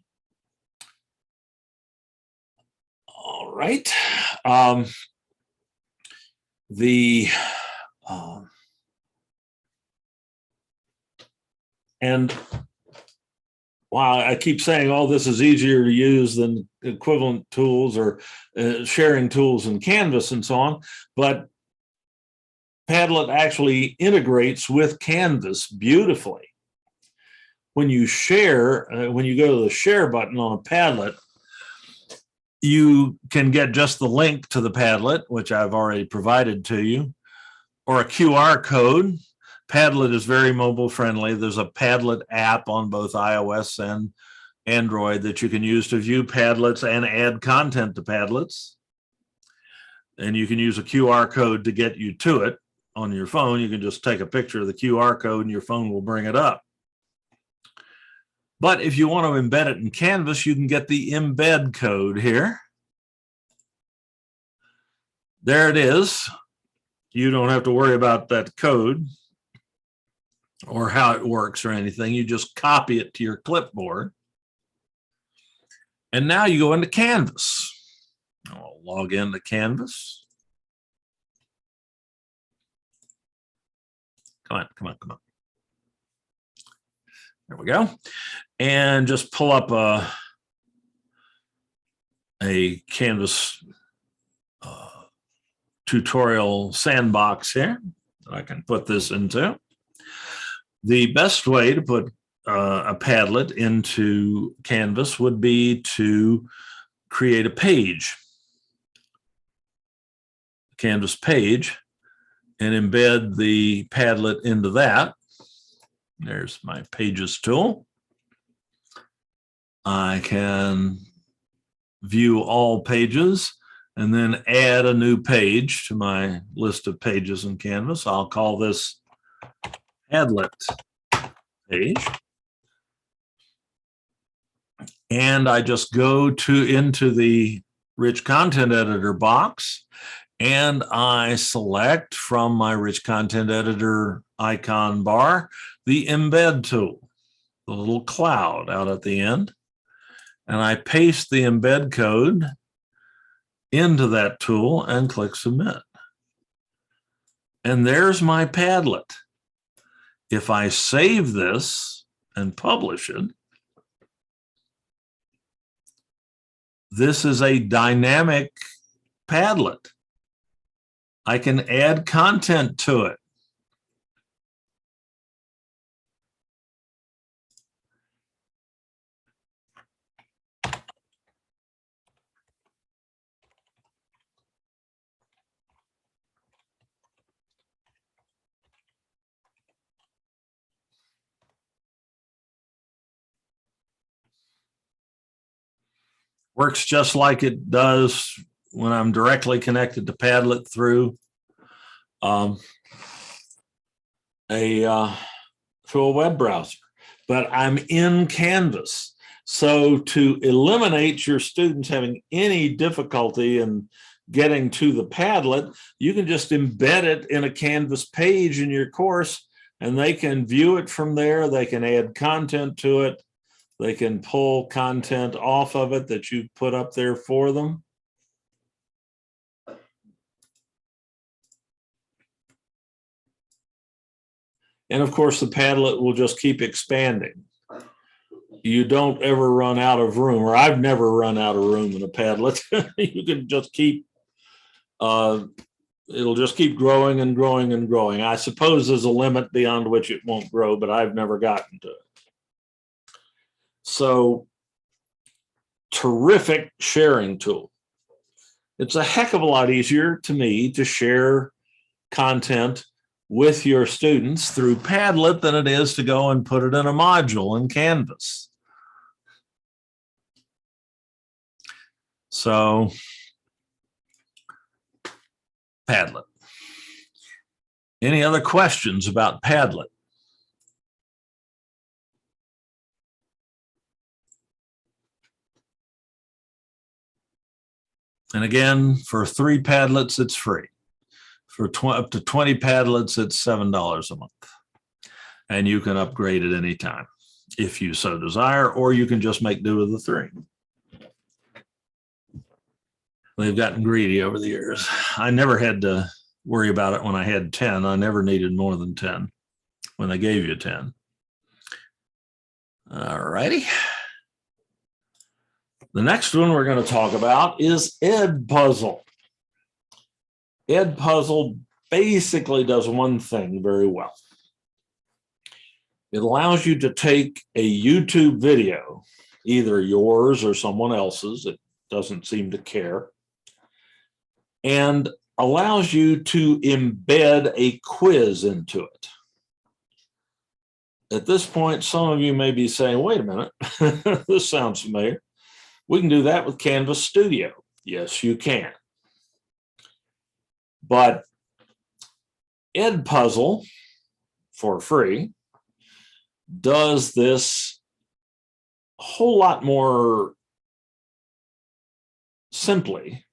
All right. And while I keep saying all this is easier to use than equivalent tools or sharing tools in Canvas and so on, but Padlet actually integrates with Canvas beautifully. When you share, when you go to the share button on a Padlet, you can get just the link to the Padlet, which I've already provided to you, or a QR code. Padlet is very mobile friendly. There's a Padlet app on both iOS and Android that you can use to view Padlets and add content to Padlets. And you can use a QR code to get you to it on your phone. You can just take a picture of the QR code and your phone will bring it up. But if you want to embed it in Canvas, you can get the embed code here. There it is. You don't have to worry about that code or how it works or anything. You just copy it to your clipboard. And now you go into Canvas. I'll log into Canvas. Come on, come on, come on. There we go. And just pull up a Canvas tutorial sandbox here that I can put this into. The best way to put a Padlet into Canvas would be to create a page, Canvas page, and embed the Padlet into that. There's my Pages tool. I can view all pages and then add a new page to my list of pages in Canvas. I'll call this Padlet page. And I just go into the Rich Content Editor box, and I select from my Rich Content Editor icon bar the Embed tool, the little cloud out at the end. And I paste the embed code into that tool and click Submit. And there's my Padlet. If I save this and publish it, this is a dynamic Padlet. I can add content to it. Works just like it does when I'm directly connected to Padlet through a web browser, but I'm in Canvas. So to eliminate your students having any difficulty in getting to the Padlet, you can just embed it in a Canvas page in your course, and they can view it from there. They can add content to it. They can pull content off of it that you put up there for them. And of course, the Padlet will just keep expanding. You don't ever run out of room, or I've never run out of room in a Padlet. You can just keep, it'll just keep growing and growing and growing. I suppose there's a limit beyond which it won't grow, but I've never gotten to it. So, terrific sharing tool. It's a heck of a lot easier to me to share content with your students through Padlet than it is to go and put it in a module in Canvas. So, Padlet. Any other questions about Padlet? And again, for 3 Padlets, it's free. For up to 20 Padlets, it's $7 a month. And you can upgrade at any time if you so desire, or you can just make do with the 3. They've gotten greedy over the years. I never had to worry about it when I had 10. I never needed more than 10 when they gave you 10. All righty. The next one we're going to talk about is Edpuzzle. Edpuzzle basically does one thing very well. It allows you to take a YouTube video, either yours or someone else's, it doesn't seem to care, and allows you to embed a quiz into it. At this point, some of you may be saying, wait a minute, this sounds familiar. We can do that with Canvas Studio. Yes, you can. But Edpuzzle, for free, does this a whole lot more simply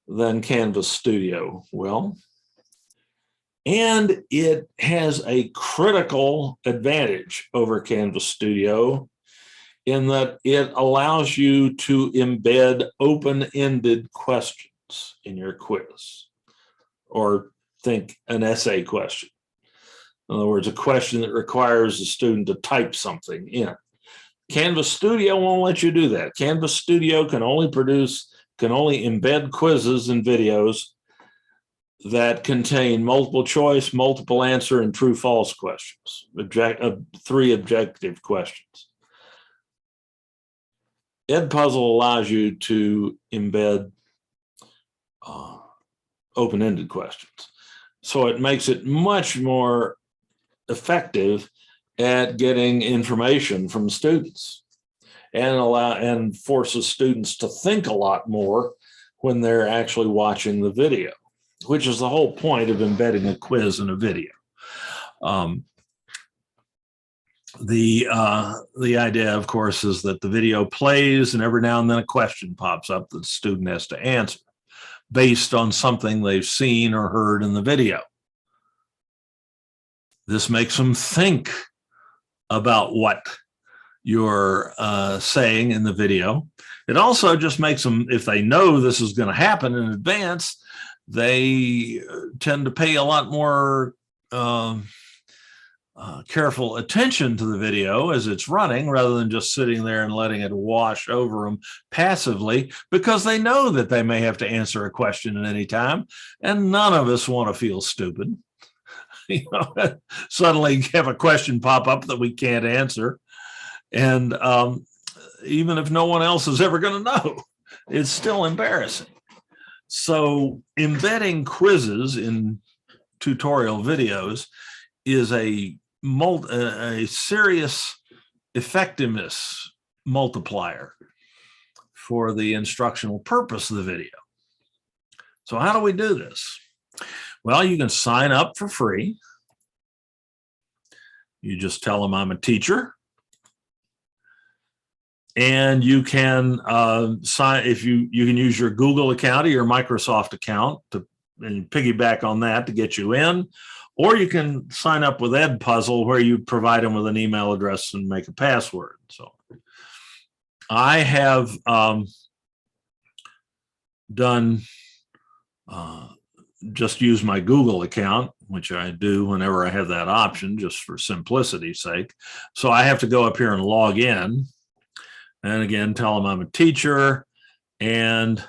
than Canvas Studio will. And it has a critical advantage over Canvas Studio in that it allows you to embed open-ended questions in your quiz, or think an essay question. In other words, a question that requires the student to type something in. Canvas Studio won't let you do that. Canvas Studio can only embed quizzes and videos that contain multiple choice, multiple answer, and true false questions, 3 objective questions. Edpuzzle allows you to embed open-ended questions. So it makes it much more effective at getting information from students and forces students to think a lot more when they're actually watching the video, which is the whole point of embedding a quiz in a video. The idea, of course, is that the video plays and every now and then a question pops up that the student has to answer based on something they've seen or heard in the video. This makes them think about what you're saying in the video. It also just makes them, if they know this is going to happen in advance, they tend to pay a lot more careful attention to the video as it's running, rather than just sitting there and letting it wash over them passively, because they know that they may have to answer a question at any time, and none of us want to feel stupid. You know, suddenly have a question pop up that we can't answer, and even if no one else is ever going to know, it's still embarrassing. So embedding quizzes in tutorial videos is a serious effectiveness multiplier for the instructional purpose of the video. So how do we do this? Well, you can sign up for free. You just tell them I'm a teacher. And you can sign, if you can use your Google account or your Microsoft account and piggyback on that to get you in. Or you can sign up with Edpuzzle, where you provide them with an email address and make a password. So I have just use my Google account, which I do whenever I have that option, just for simplicity's sake. So I have to go up here and log in, and again, tell them I'm a teacher. And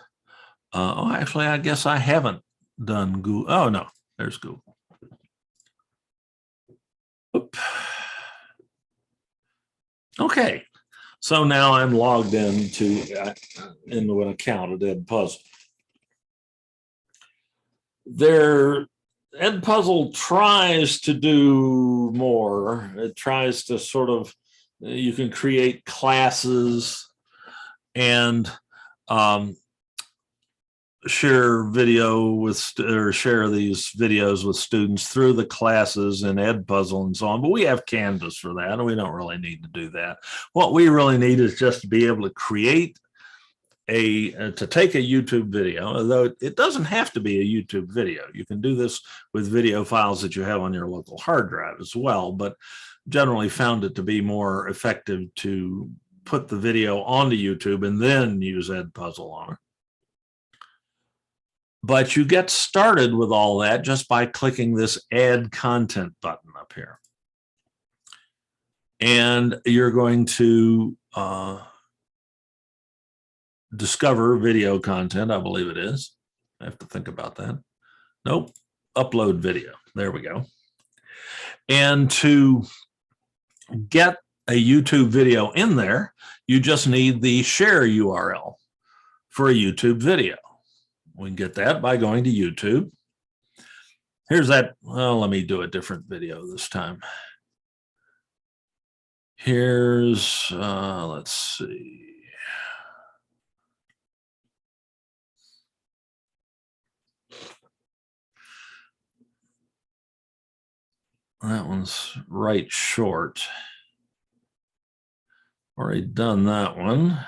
actually, I guess I haven't done Google. Oh, no, there's Google. Oop. Okay, so now I'm logged into an account at Edpuzzle. Edpuzzle tries to do more. It tries to sort of, you can create classes and share video with, or share these videos with students through the classes in Edpuzzle and so on. But we have Canvas for that, and we don't really need to do that. What we really need is just to be able to create to take a YouTube video, although it doesn't have to be a YouTube video. You can do this with video files that you have on your local hard drive as well, but generally found it to be more effective to put the video onto YouTube and then use Edpuzzle on it. But you get started with all that just by clicking this Add Content button up here. and you're going to discover video content, I believe it is. I have to think about that. Nope, upload video. There we go. And to get a YouTube video in there, you just need the share URL for a YouTube video. We can get that by going to YouTube. Here's that. Well, let me do a different video this time. Here's, let's see. That one's right short. Already done that one.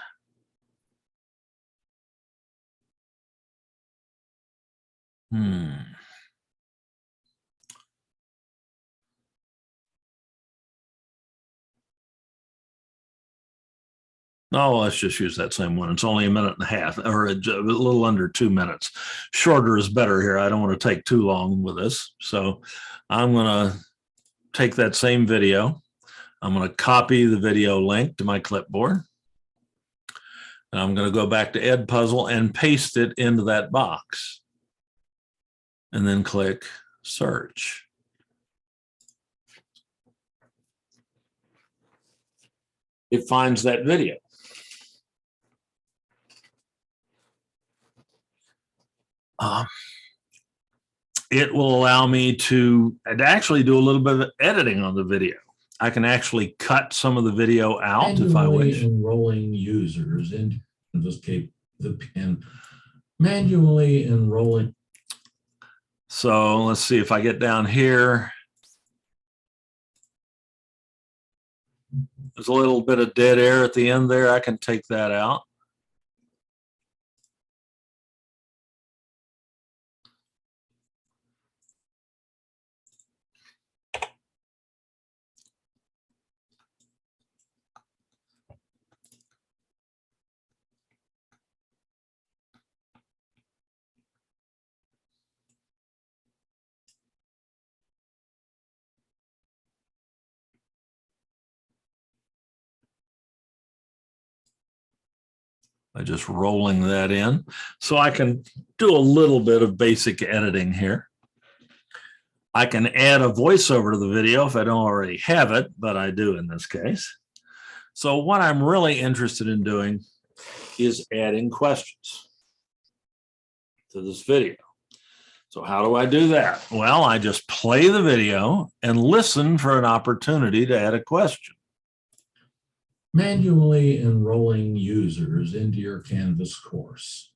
No, let's just use that same one. It's only 1.5 minutes, or a little under 2 minutes. Shorter is better here. I don't want to take too long with this. So I'm going to take that same video. I'm going to copy the video link to my clipboard. And I'm going to go back to Edpuzzle and paste it into that box. And then click search. It finds that video. It will allow me to actually do a little bit of editing on the video. I can actually cut some of the video out if I wish. Enrolling users into this and manually enrolling. So let's see if I get down here. There's a little bit of dead air at the end there. I can take that out. By just rolling that in. So I can do a little bit of basic editing here. I can add a voiceover to the video if I don't already have it, but I do in this case. So what I'm really interested in doing is adding questions to this video. So how do I do that? Well, I just play the video and listen for an opportunity to add a question. Manually enrolling users into your Canvas course.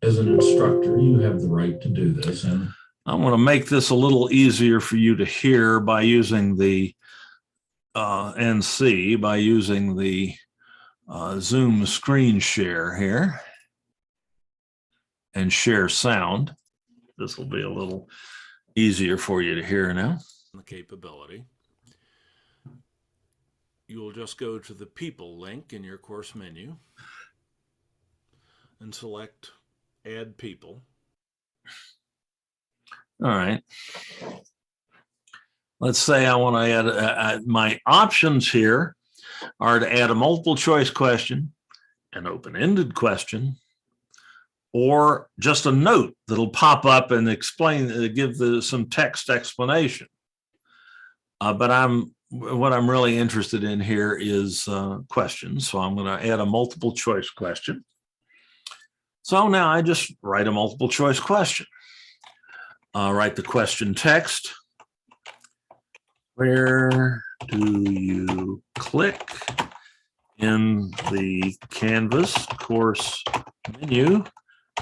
As an instructor, you have the right to do this. And I'm going to make this a little easier for you to hear by using the NC, by using the Zoom screen share here and share sound. This will be a little easier for you to hear now. The capability. You will just go to the people link in your course menu and select add people. All right. Let's say I want to add, my options here are to add a multiple choice question, an open-ended question, or just a note that'll pop up and explain, give some text explanation. But what I'm really interested in here is questions. So I'm going to add a multiple choice question. So now I just write a multiple choice question. Write the question text. Where do you click in the Canvas course menu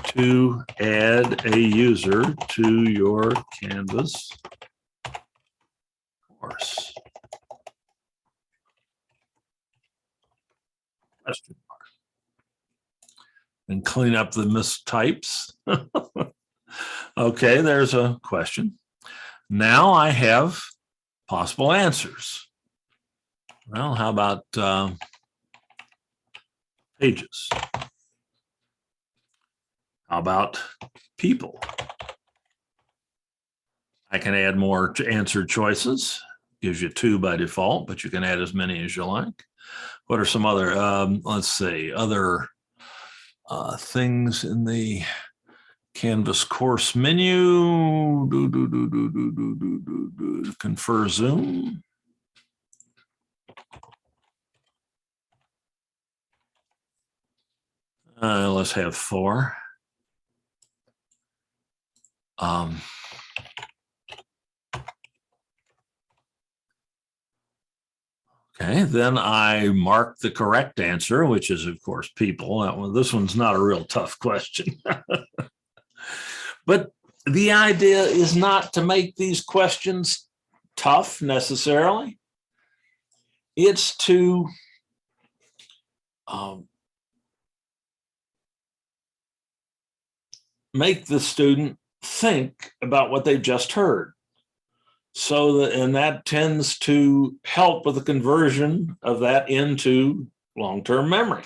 to add a user to your Canvas course? Question mark. And clean up the mistypes. Okay, there's a question. Now I have possible answers. Well, how about pages? How about people? I can add more answer choices, gives you 2 by default, but you can add as many as you like. What are some other, let's see, other things in the Canvas course menu? Confer Zoom. Let's have 4. Okay, then I mark the correct answer, which is, of course, people. This one's not a real tough question. But the idea is not to make these questions tough necessarily. It's to make the student think about what they've just heard. And that tends to help with the conversion of that into long-term memory.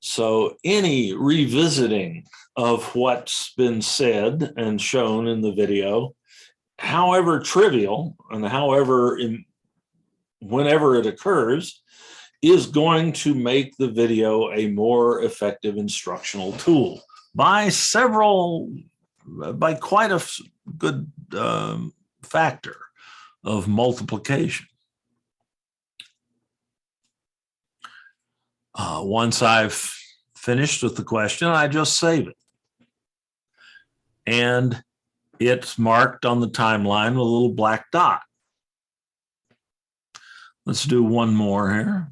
So any revisiting of what's been said and shown in the video, however trivial and whenever it occurs, is going to make the video a more effective instructional tool by quite a good factor of multiplication. Once I've finished with the question, I just save it. And it's marked on the timeline with a little black dot. Let's do one more here.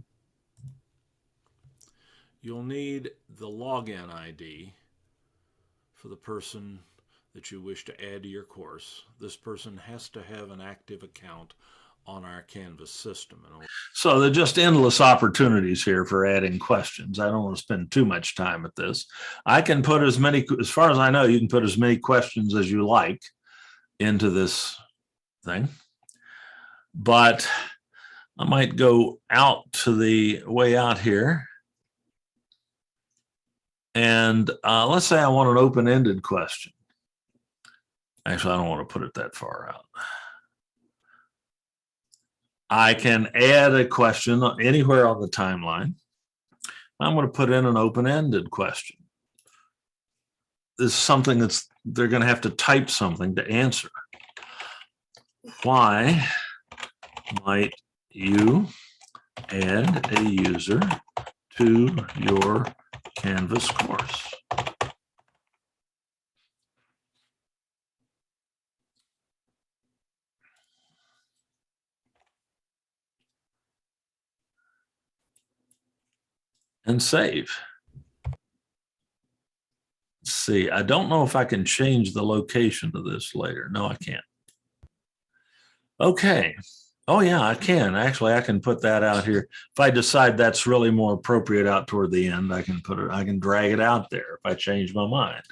You'll need the login ID for the person that you wish to add to your course. This person has to have an active account on our Canvas system. So there are just endless opportunities here for adding questions. I don't want to spend too much time at this. I can put as far as I know, you can put as many questions as you like into this thing. But I might go out to the way out here. And let's say I want an open-ended question. Actually, I don't want to put it that far out. I can add a question anywhere on the timeline. I'm going to put in an open-ended question. This is something they're going to have to type something to answer. Why might you add a user to your Canvas course? And save. Let's see, I don't know if I can change the location of this later. No, I can't. Okay. Oh yeah, I can. Actually, I can put that out here. If I decide that's really more appropriate out toward the end, I can drag it out there if I change my mind.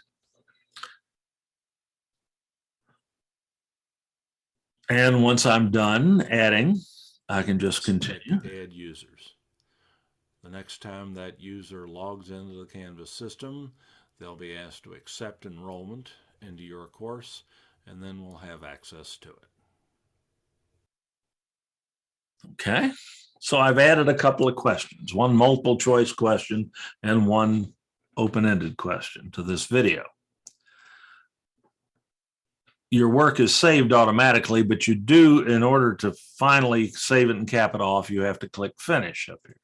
And once I'm done adding, I can just continue. Add users. The next time that user logs into the Canvas system, they'll be asked to accept enrollment into your course, and then we'll have access to it. Okay, so I've added a couple of questions, one multiple choice question and one open-ended question to this video. Your work is saved automatically, but you do, in order to finally save it and cap it off, you have to click Finish up here.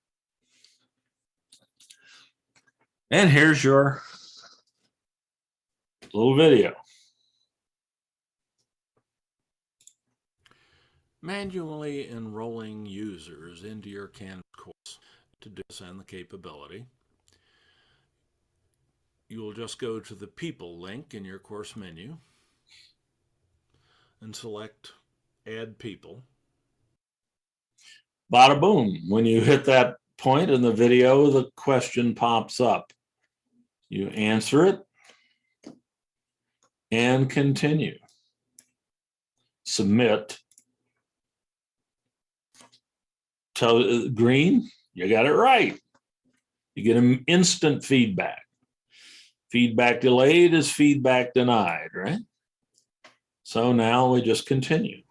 And here's your little video. Manually enrolling users into your Canvas course to do this and the capability. You will just go to the People link in your course menu and select Add People. Bada boom. When you hit that point in the video, the question pops up. You answer it and continue. Submit. Tell green, you got it right. You get an instant feedback. Feedback delayed is feedback denied, right? So now we just continue.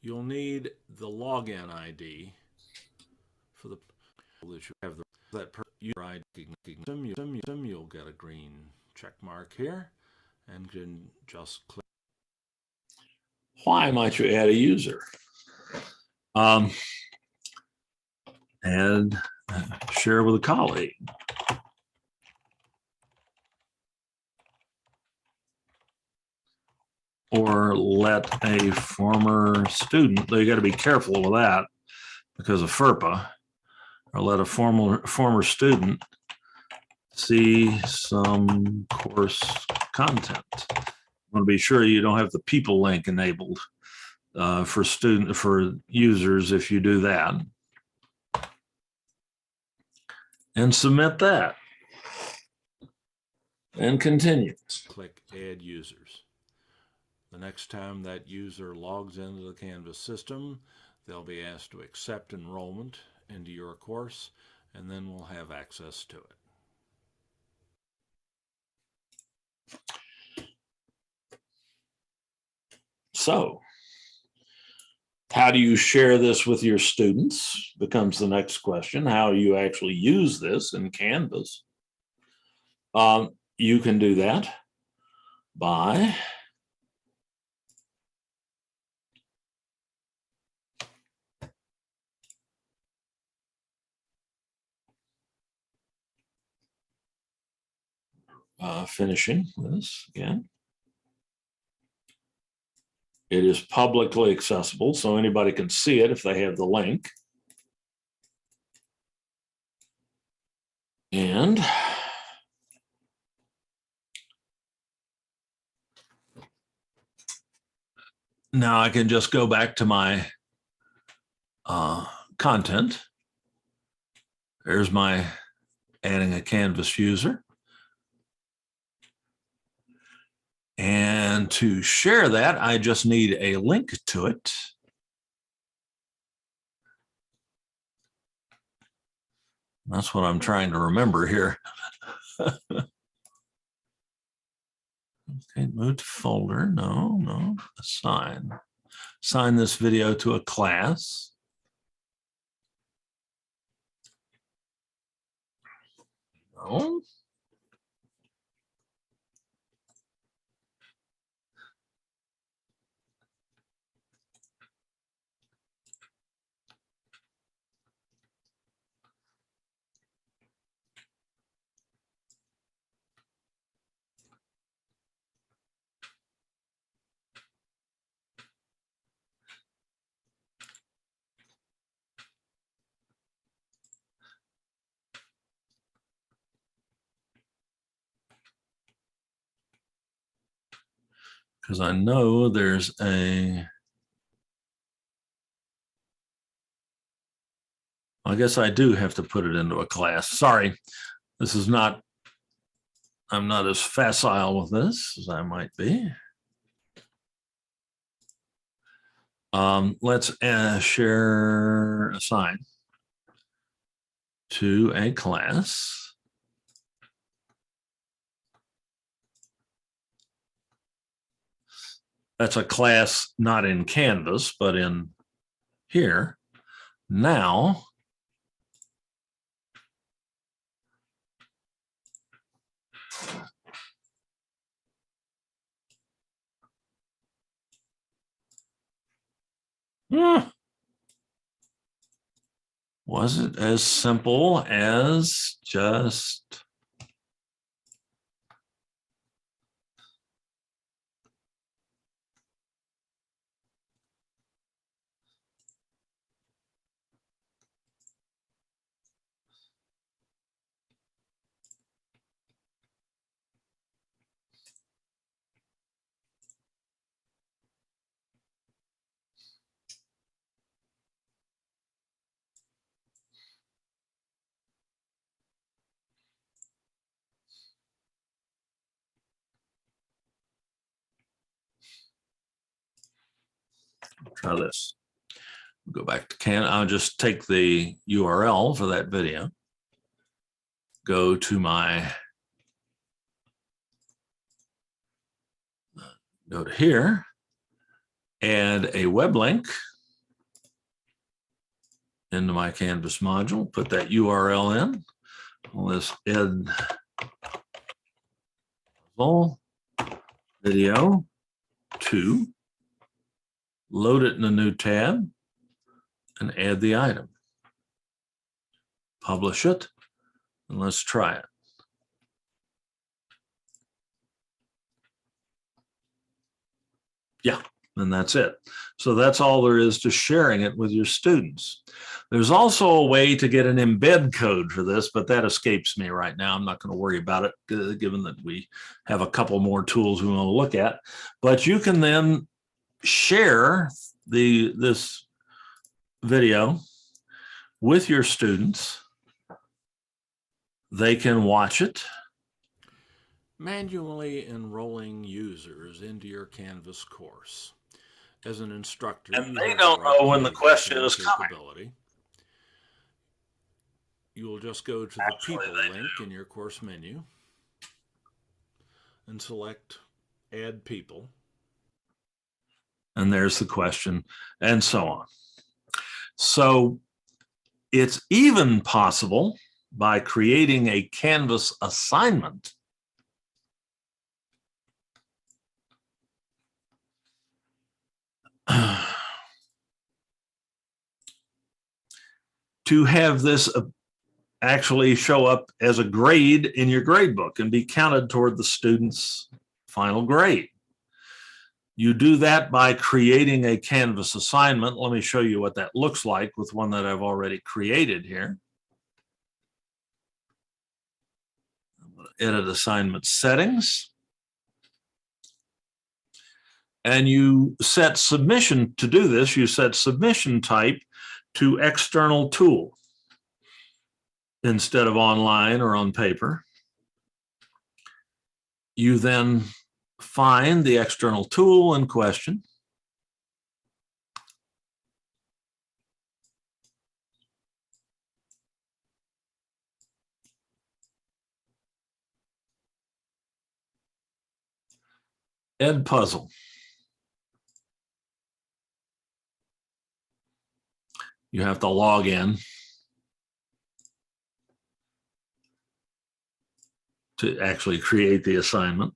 You'll need the login ID for the that you have that user ID. You'll get a green check mark here and can just click. Why might you add a user? And share with a colleague. Or let a former student, you got to be careful with that because of FERPA, or let a former student see some course content. I want to be sure you don't have the people link enabled for users if you do that. And submit that. And continue. Click Add Users. The next time that user logs into the Canvas system, they'll be asked to accept enrollment into your course, and then we'll have access to it. So, how do you share this with your students? Becomes the next question. How do you actually use this in Canvas? You can do that by finishing this again. It is publicly accessible, so anybody can see it if they have the link. And now I can just go back to my content. There's my adding a Canvas user. And to share that, I just need a link to it. That's what I'm trying to remember here. Okay, move to folder. No, assign. Assign this video to a class. No. Because I know there's I guess I do have to put it into a class. Sorry, this is not, I'm not as facile with this as I might be. Let's share assign to a class. That's a class not in Canvas, but in here. Now, was it as simple as just try this. Go back to I'll just take the URL for that video. Go to my, go to here, add a web link into my Canvas module, put that URL in. Call this Edpuzzle video 2. Load it in a new tab and add the item. Publish it, and let's try it. Yeah, and that's it. So that's all there is to sharing it with your students. There's also a way to get an embed code for this, but that escapes me right now. I'm not going to worry about it, given that we have a couple more tools we want to look at. But you can then share this video with your students. They can watch it. Manually enrolling users into your Canvas course. As an instructor, and they don't know when the question is coming. You will just go to the people link in your course menu and select Add People. And there's the question, and so on. So it's even possible by creating a Canvas assignment to have this actually show up as a grade in your grade book and be counted toward the student's final grade. You do that by creating a Canvas assignment. Let me show you what that looks like with one that I've already created here. I'm going to edit assignment settings. And you set submission to do this. You set submission type to external tool instead of online or on paper. You then find the external tool in question. Edpuzzle. You have to log in to actually create the assignment.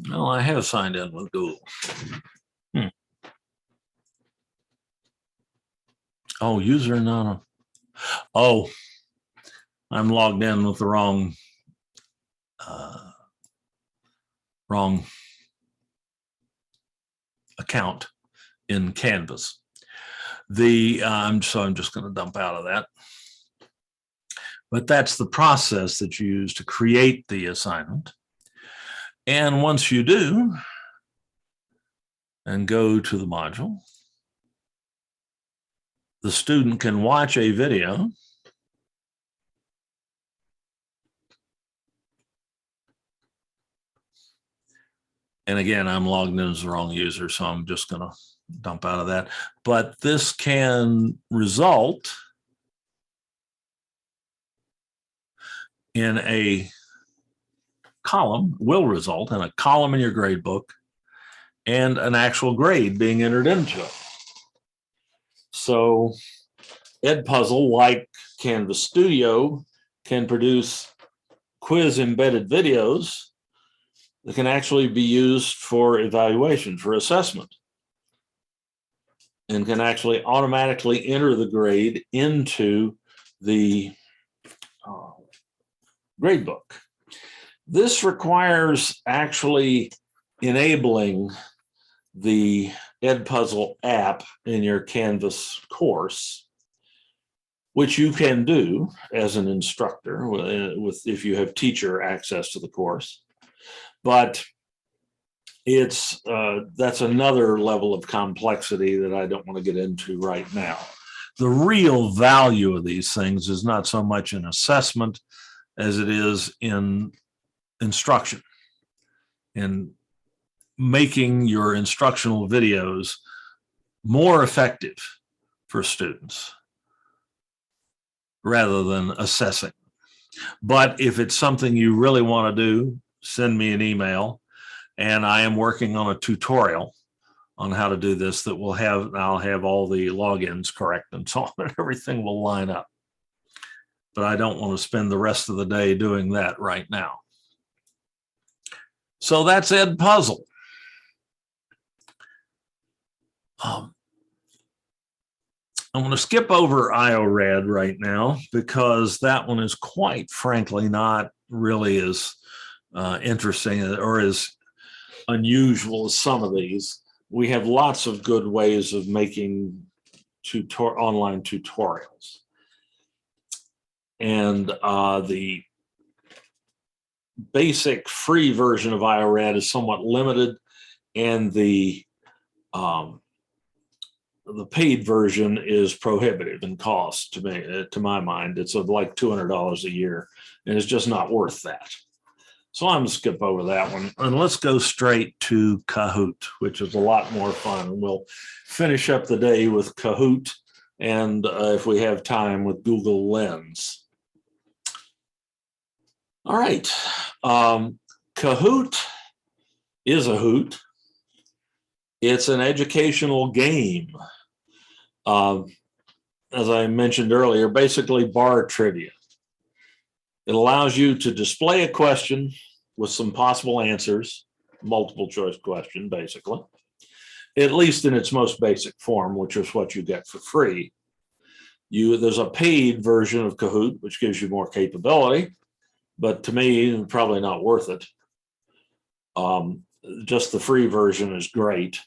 Well, I have signed in with Google. Oh, user not. Oh, I'm logged in with the wrong account in Canvas. So I'm just going to dump out of that. But that's the process that you use to create the assignment. And once you do, and go to the module, the student can watch a video and again, I'm logged in as the wrong user, so I'm just going to dump out of that. But this can result in a column, will result in a column in your grade book and an actual grade being entered into it. So Edpuzzle, like Canvas Studio, can produce quiz embedded videos that can actually be used for evaluation, for assessment, and can actually automatically enter the grade into the grade book. This requires actually enabling the Edpuzzle app in your Canvas course, which you can do as an instructor if you have teacher access to the course. But that's another level of complexity that I don't want to get into right now. The real value of these things is not so much an assessment as it is in instruction, in making your instructional videos more effective for students rather than assessing. But if it's something you really want to do, send me an email, and I am working on a tutorial on how to do this that will have, I'll have all the logins correct and so on, and everything will line up. But I don't want to spend the rest of the day doing that right now. So that's Edpuzzle. I'm going to skip over IORED right now because that one is quite frankly not really as interesting or as unusual as some of these. We have lots of good ways of making online tutorials. And the basic free version of IORED is somewhat limited, and the paid version is prohibitive in cost to me, to my mind. It's like $200 a year, and it's just not worth that. So I'm going to skip over that one, and let's go straight to Kahoot, which is a lot more fun. And we'll finish up the day with Kahoot, and if we have time, with Google Lens. All right. Kahoot is a hoot. It's an educational game. As I mentioned earlier, basically bar trivia. It allows you to display a question with some possible answers, multiple choice question, basically, at least in its most basic form, which is what you get for free. There's a paid version of Kahoot, which gives you more capability, but to me, probably not worth it. Just the free version is great,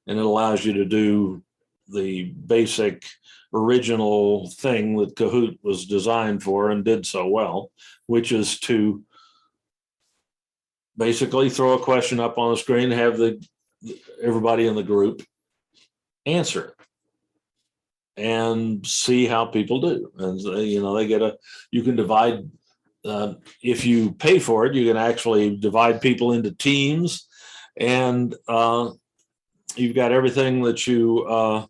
and it allows you to do the basic original thing that Kahoot was designed for and did so well, which is to basically throw a question up on the screen, have everybody in the group answer it, and see how people do. And you can divide. If you pay for it, you can actually divide people into teams, and you've got everything that you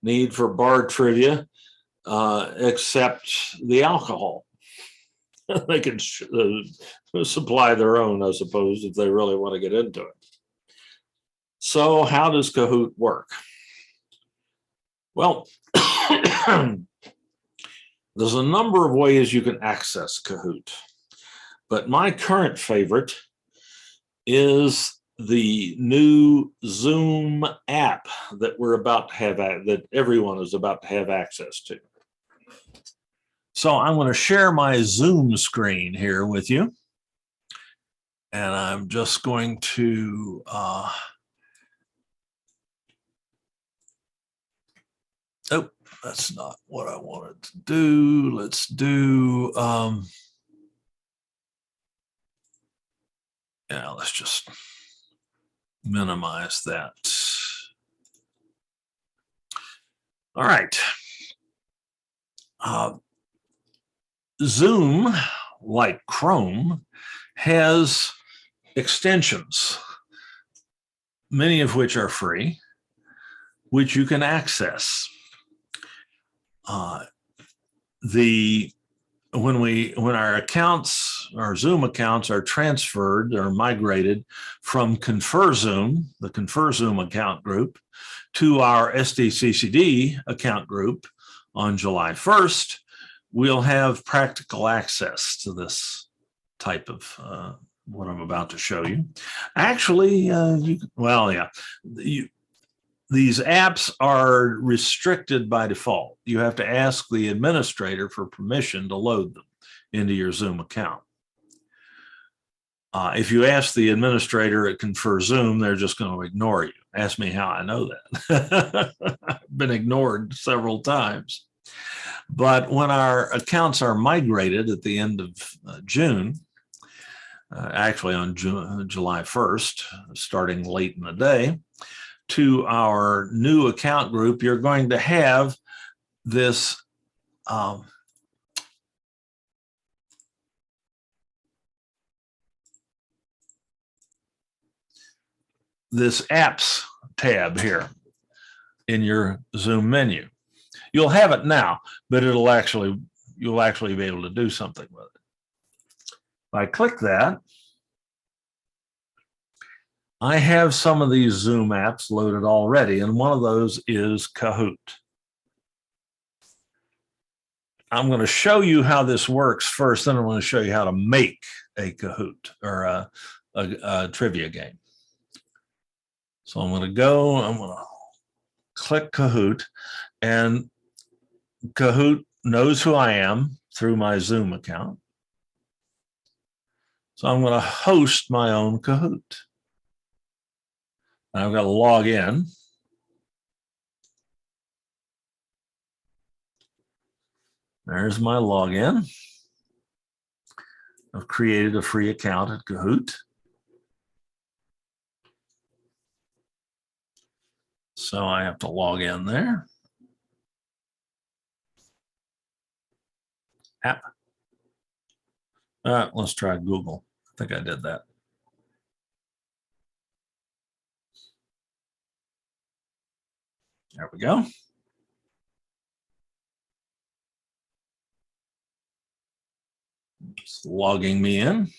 need for bar trivia, except the alcohol. They can supply their own, I suppose, if they really want to get into it. So how does Kahoot work? Well, there's a number of ways you can access Kahoot, but my current favorite is the new Zoom app that we're about to have, that everyone is about to have access to. So I'm going to share my Zoom screen here with you, and I'm just going to oh, that's not what I wanted to do. Let's do, let's just minimize that. All right. Zoom, like Chrome, has extensions, many of which are free, which you can access. When our Zoom accounts are transferred or migrated from ConferZoom, the ConferZoom account group, to our SDCCD account group on July 1st, we'll have practical access to this type of what I'm about to show you. Actually, these apps are restricted by default. You have to ask the administrator for permission to load them into your Zoom account. If you ask the administrator at ConferZoom, they're just going to ignore you. Ask me how I know that. I've been ignored several times. But when our accounts are migrated at the end of June, actually on July 1st, starting late in the day, to our new account group, you're going to have this this apps tab here in your Zoom menu. You'll have it now, but you'll actually be able to do something with it. If I click that, I have some of these Zoom apps loaded already, and one of those is Kahoot. I'm going to show you how this works first, then I'm going to show you how to make a Kahoot or a trivia game. So I'm going to click Kahoot, and Kahoot knows who I am through my Zoom account. So I'm going to host my own Kahoot. I've got to log in. There's my login. I've created a free account at Kahoot. So I have to log in there. App. Let's try Google. I think I did that. There we go. It's logging me in.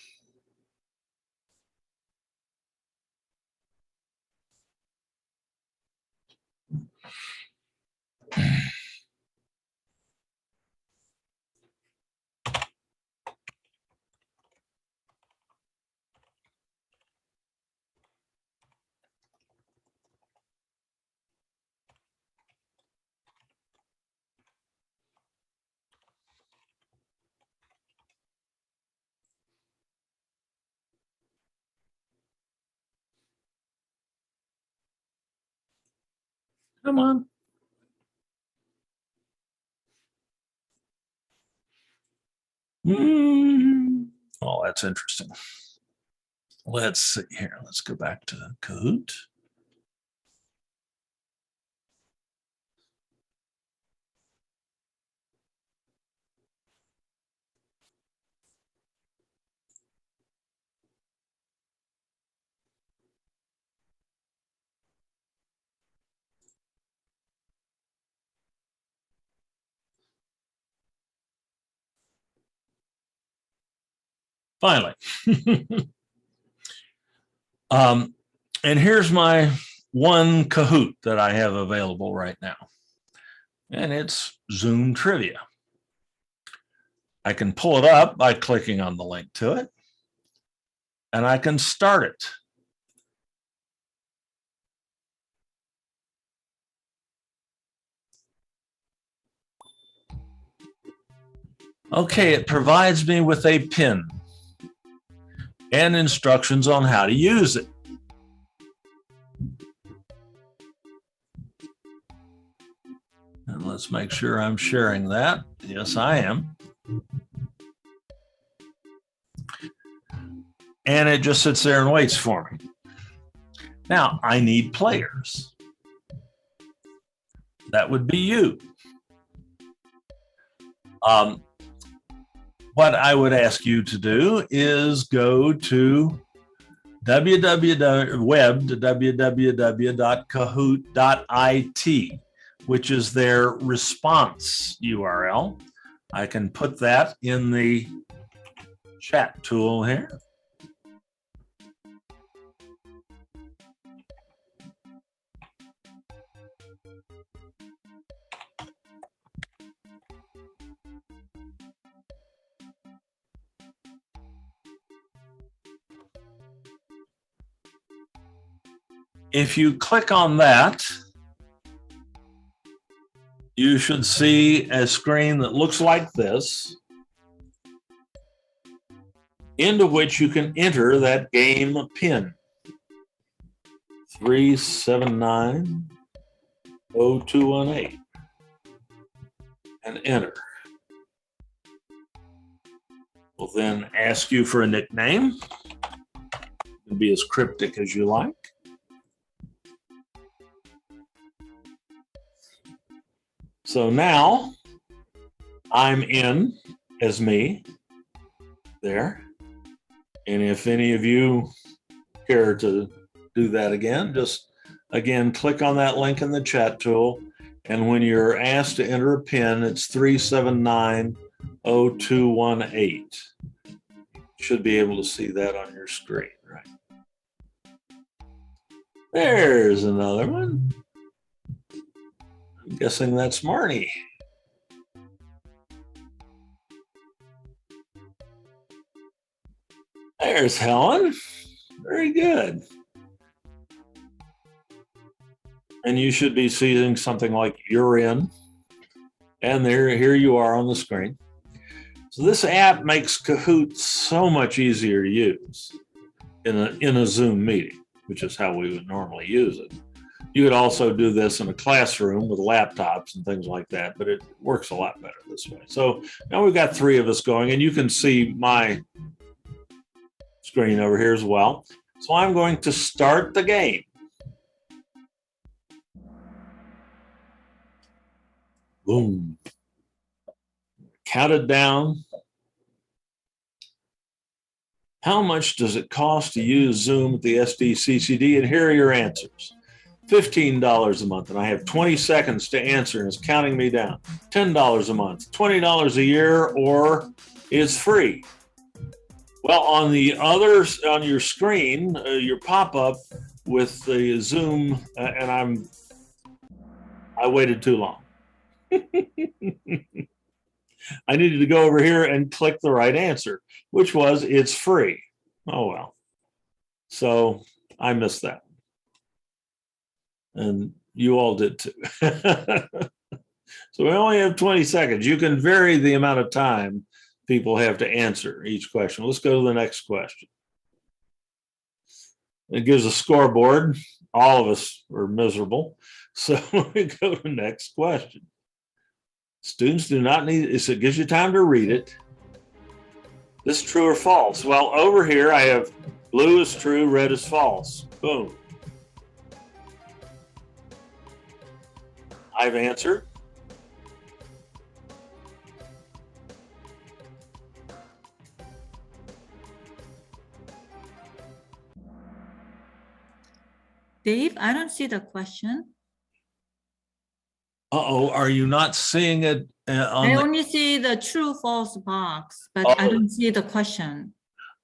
Come on. Oh, that's interesting. Let's see here. Let's go back to Kahoot. Finally. And here's my one Kahoot that I have available right now. And it's Zoom Trivia. I can pull it up by clicking on the link to it, and I can start it. Okay, it provides me with a pin and instructions on how to use it. And let's make sure I'm sharing that. Yes, I am. And it just sits there and waits for me. Now, I need players. That would be you. What I would ask you to do is go to www.kahoot.it, which is their response URL. I can put that in the chat tool here. If you click on that, you should see a screen that looks like this, into which you can enter that game pin. 3790218 and enter. We'll then ask you for a nickname. It can be as cryptic as you like. So now I'm in as me there. And if any of you care to do that again, just again, click on that link in the chat tool. And when you're asked to enter a PIN, it's 3790218. Should be able to see that on your screen, right? There's another one. I'm guessing that's Marnie. There's Helen. Very good. And you should be seeing something like you're in. And here you are on the screen. So this app makes Kahoot so much easier to use in a Zoom meeting, which is how we would normally use it. You could also do this in a classroom with laptops and things like that, but it works a lot better this way. So now we've got 3 of us going, and you can see my screen over here as well. So I'm going to start the game. Boom. Count it down. How much does it cost to use Zoom at the SDCCD? And here are your answers. $15 a month, and I have 20 seconds to answer, and it's counting me down. $10 a month, $20 a year, or it's free. Well, on your screen, your pop-up with the Zoom, and I waited too long. I needed to go over here and click the right answer, which was it's free. Oh, well. So I missed that. And you all did too. So we only have 20 seconds. You can vary the amount of time people have to answer each question. Let's go to the next question. It gives a scoreboard. All of us are miserable. So we go to the next question. Students do not need, it gives you time to read it. This is true or false? Well, over here I have blue is true, red is false. Boom. I've answered. Dave, I don't see the question. Uh-oh, are you not seeing it on I the... only see the true false box, but I don't see the question.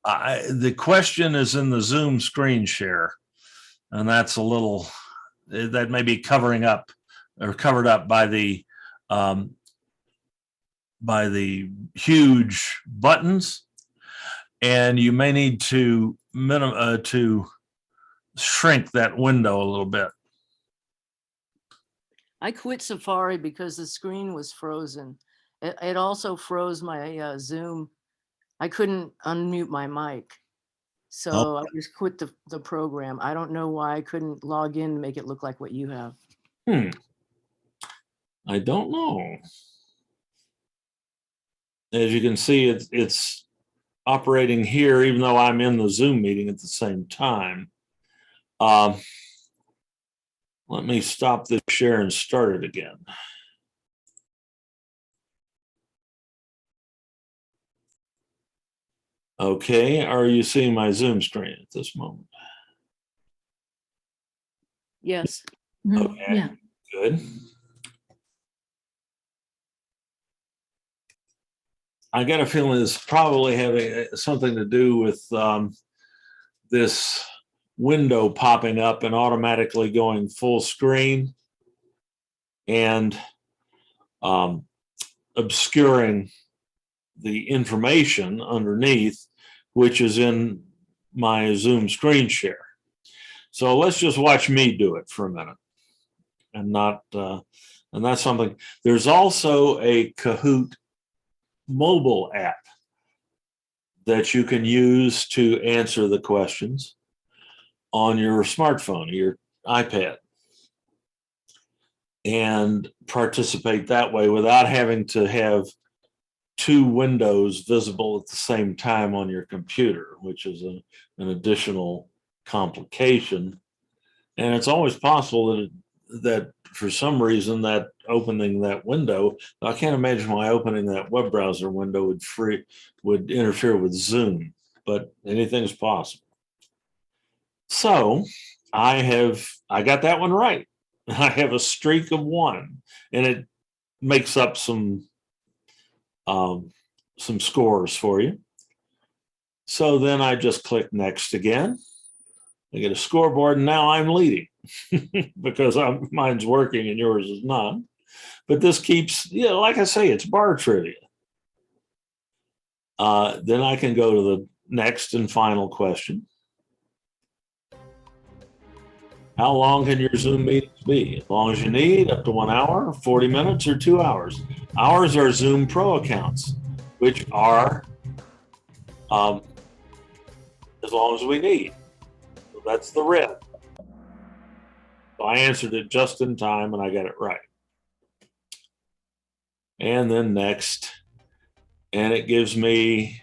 The question is in the Zoom screen share, and that's a little, that may be covering up or covered up by the huge buttons, and you may need to shrink that window a little bit. I quit Safari because the screen was frozen. It also froze my Zoom. I couldn't unmute my mic. So I just quit the program. I don't know why I couldn't log in and make it look like what you have. I don't know. As you can see, it's operating here, even though I'm in the Zoom meeting at the same time. Let me stop this share and start it again. Okay, are you seeing my Zoom screen at this moment? Yes. Okay, Yeah. good. I got a feeling it's probably having something to do with this window popping up and automatically going full screen and obscuring the information underneath, which is in my Zoom screen share. So let's just watch me do it for a minute and not, and that's something. There's also a Kahoot mobile app that you can use to answer the questions on your smartphone, your iPad, and participate that way without having to have 2 windows visible at the same time on your computer, which is an additional complication. And it's always possible that for some reason that opening that window, I can't imagine why opening that web browser window would interfere with Zoom, but anything's possible. So I got that one right. I have a streak of 1, and it makes up some scores for you. So then I just click next again. I get a scoreboard, and now I'm leading because mine's working and yours is not. But this keeps, like I say, it's bar trivia. Then I can go to the next and final question. How long can your Zoom meetings be? As long as you need, up to 1 hour, 40 minutes, or 2 hours. Ours are Zoom Pro accounts, which are as long as we need. So that's the red. So I answered it just in time and I got it right. And then next, and it gives me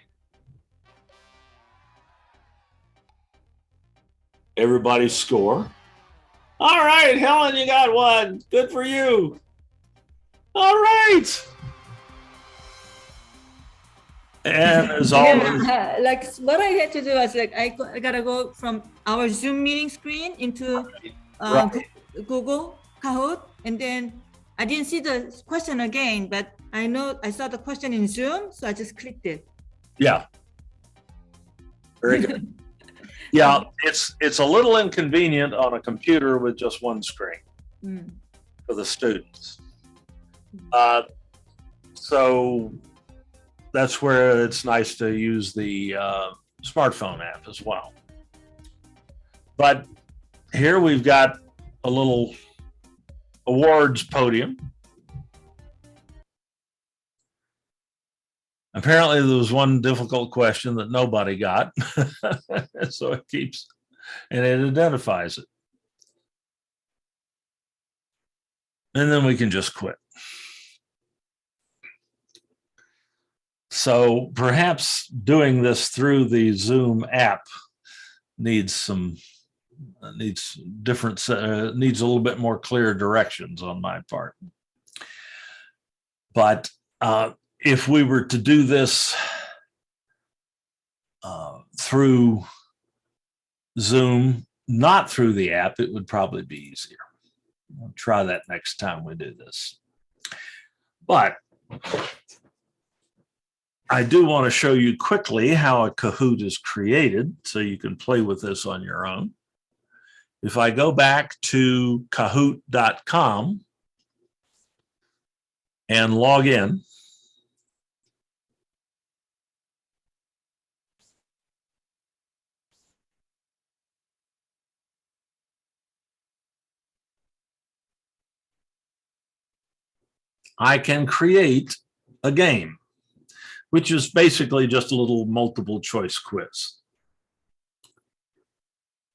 everybody's score. All right, Helen, you got 1. Good for you. All right. And as always, Like what I had to do is like I gotta go from our Zoom meeting screen into Right. Google Kahoot, and then I didn't see the question again, but I know I saw the question in Zoom, so I just clicked it. yeah. Very good. Yeah, it's a little inconvenient on a computer with just one screen for the students. So that's where it's nice to use the smartphone app as well. But here we've got a little awards podium. Apparently there was one difficult question that nobody got. So it keeps, and it identifies it. And then we can just quit. So perhaps doing this through the Zoom app needs a little bit more clear directions on my part. But if we were to do this through Zoom, not through the app, it would probably be easier. We'll try that next time we do this. But I do want to show you quickly how a Kahoot is created so you can play with this on your own. If I go back to kahoot.com and log in, I can create a game, which is basically just a little multiple choice quiz.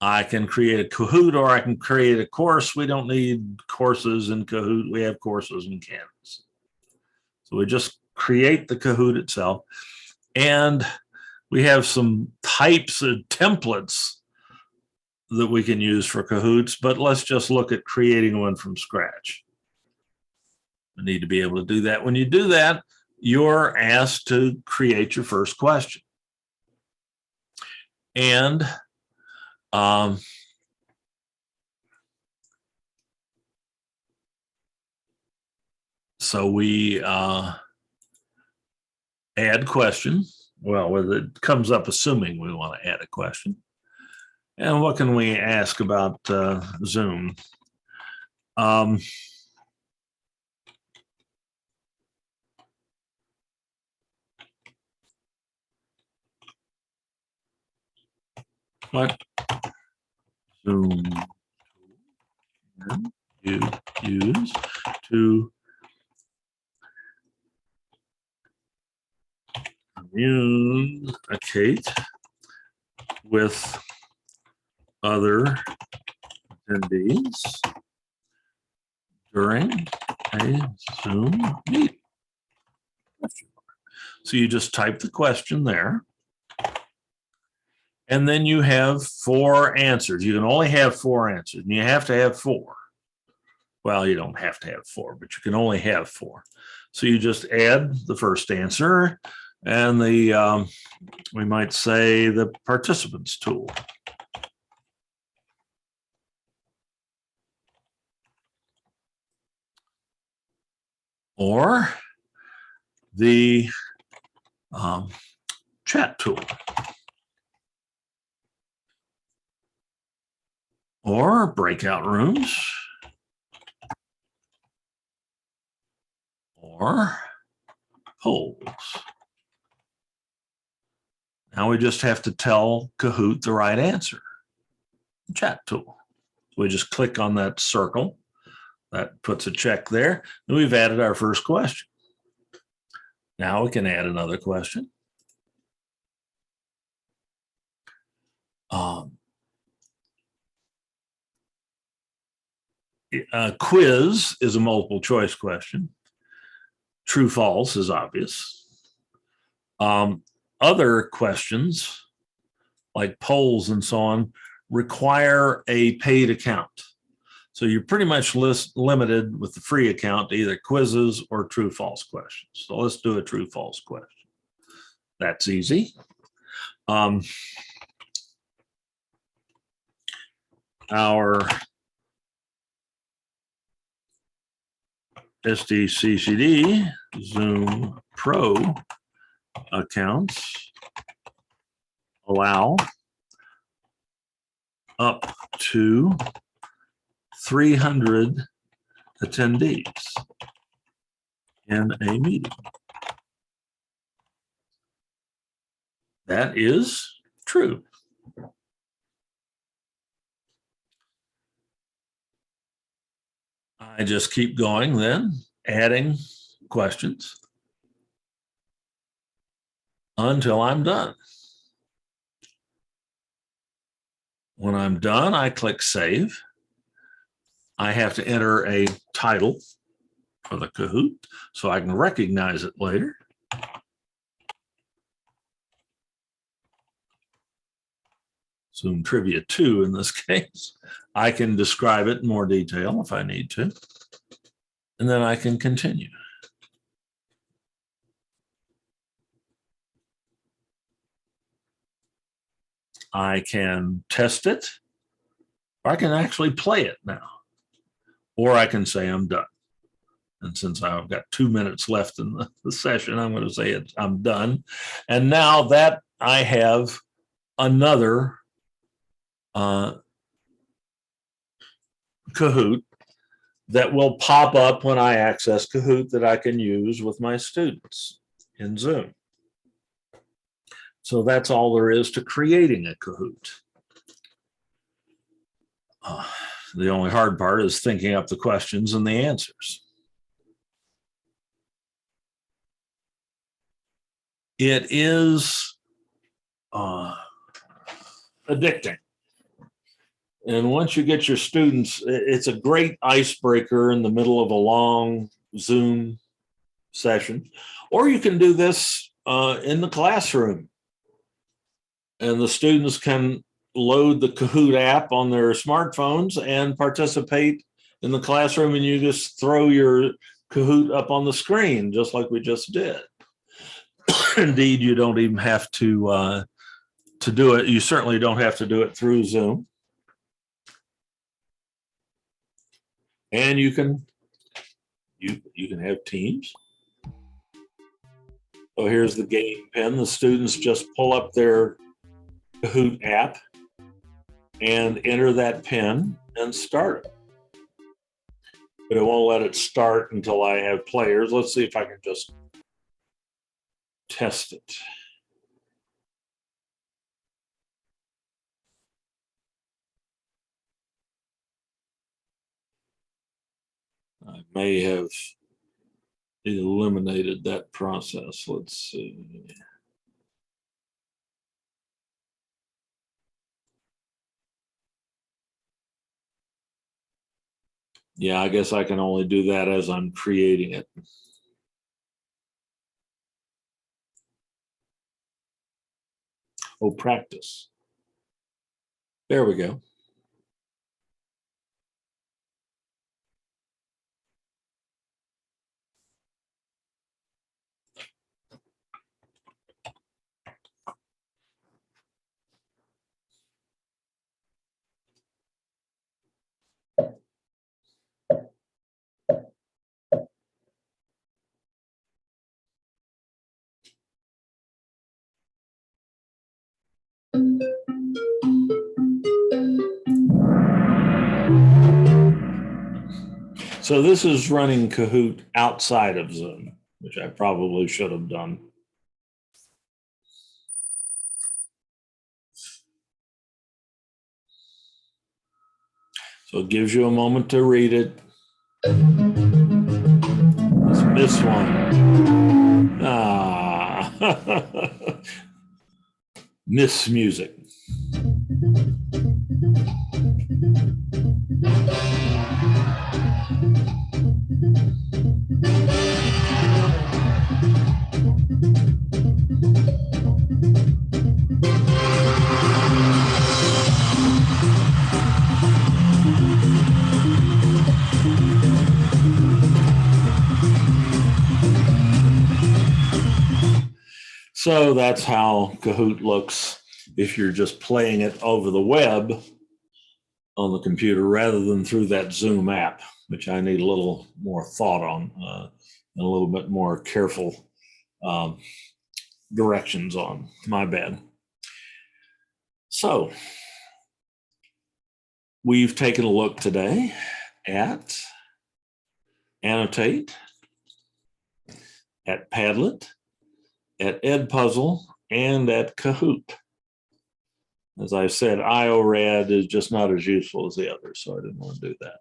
I can create a Kahoot or I can create a course. We don't need courses in Kahoot. We have courses in Canvas. So we just create the Kahoot itself. And we have some types of templates that we can use for Kahoots, but let's just look at creating one from scratch. You need to be able to do that. When you do that, you're asked to create your first question. And so we add question. Well, it comes up assuming we want to add a question. And what can we ask about Zoom? What Zoom you use to communicate with other attendees during a Zoom meeting? So you just type the question there. And then you have 4 answers. You can only have 4 answers, and you have to have 4. Well, you don't have to have 4, but you can only have 4. So you just add the first answer and the, we might say the participants tool. or the chat tool, or breakout rooms, or polls. Now we just have to tell Kahoot the right answer. Chat tool. We just click on that circle. That puts a check there. And we've added our first question. Now we can add another question. Quiz is a multiple choice question. True, false is obvious. Other questions like polls and so on require a paid account. So you're pretty much limited with the free account to either quizzes or true, false questions. So let's do a true, false question. That's easy. Our SDCCD Zoom Pro accounts allow up to 300 attendees in a meeting. That is true. I just keep going then, adding questions until I'm done. When I'm done, I click Save. I have to enter a title for the Kahoot so I can recognize it later. Zoom Trivia 2 in this case. I can describe it in more detail if I need to. And then I can continue. I can test it, or I can actually play it now. Or I can say I'm done. And since I've got 2 minutes left in the session, I'm going to say I'm done. And now that I have another Kahoot that will pop up when I access Kahoot that I can use with my students in Zoom. So that's all there is to creating a Kahoot. The only hard part is thinking up the questions and the answers. It is addicting. And once you get your students, it's a great icebreaker in the middle of a long Zoom session. Or you can do this in the classroom. And the students can load the Kahoot app on their smartphones and participate in the classroom, and you just throw your Kahoot up on the screen, just like we just did. Indeed, you don't even have to do it. You certainly don't have to do it through Zoom. And you can have teams. So here's the game pen. The students just pull up their Kahoot app and enter that pin and start it. But it won't let it start until I have players. Let's see if I can just test it. I may have eliminated that process. Let's see. Yeah, I guess I can only do that as I'm creating it. Oh, practice. There we go. So this is running Kahoot outside of Zoom, which I probably should have done. So it gives you a moment to read it. Let's miss one. Ah, miss music. So that's how Kahoot looks if you're just playing it over the web on the computer rather than through that Zoom app, which I need a little more thought on and a little bit more careful directions on. My bad. So we've taken a look today at Annotate, at Padlet, at Edpuzzle, and at Kahoot. As I said, IORAD is just not as useful as the others, so I didn't want to do that.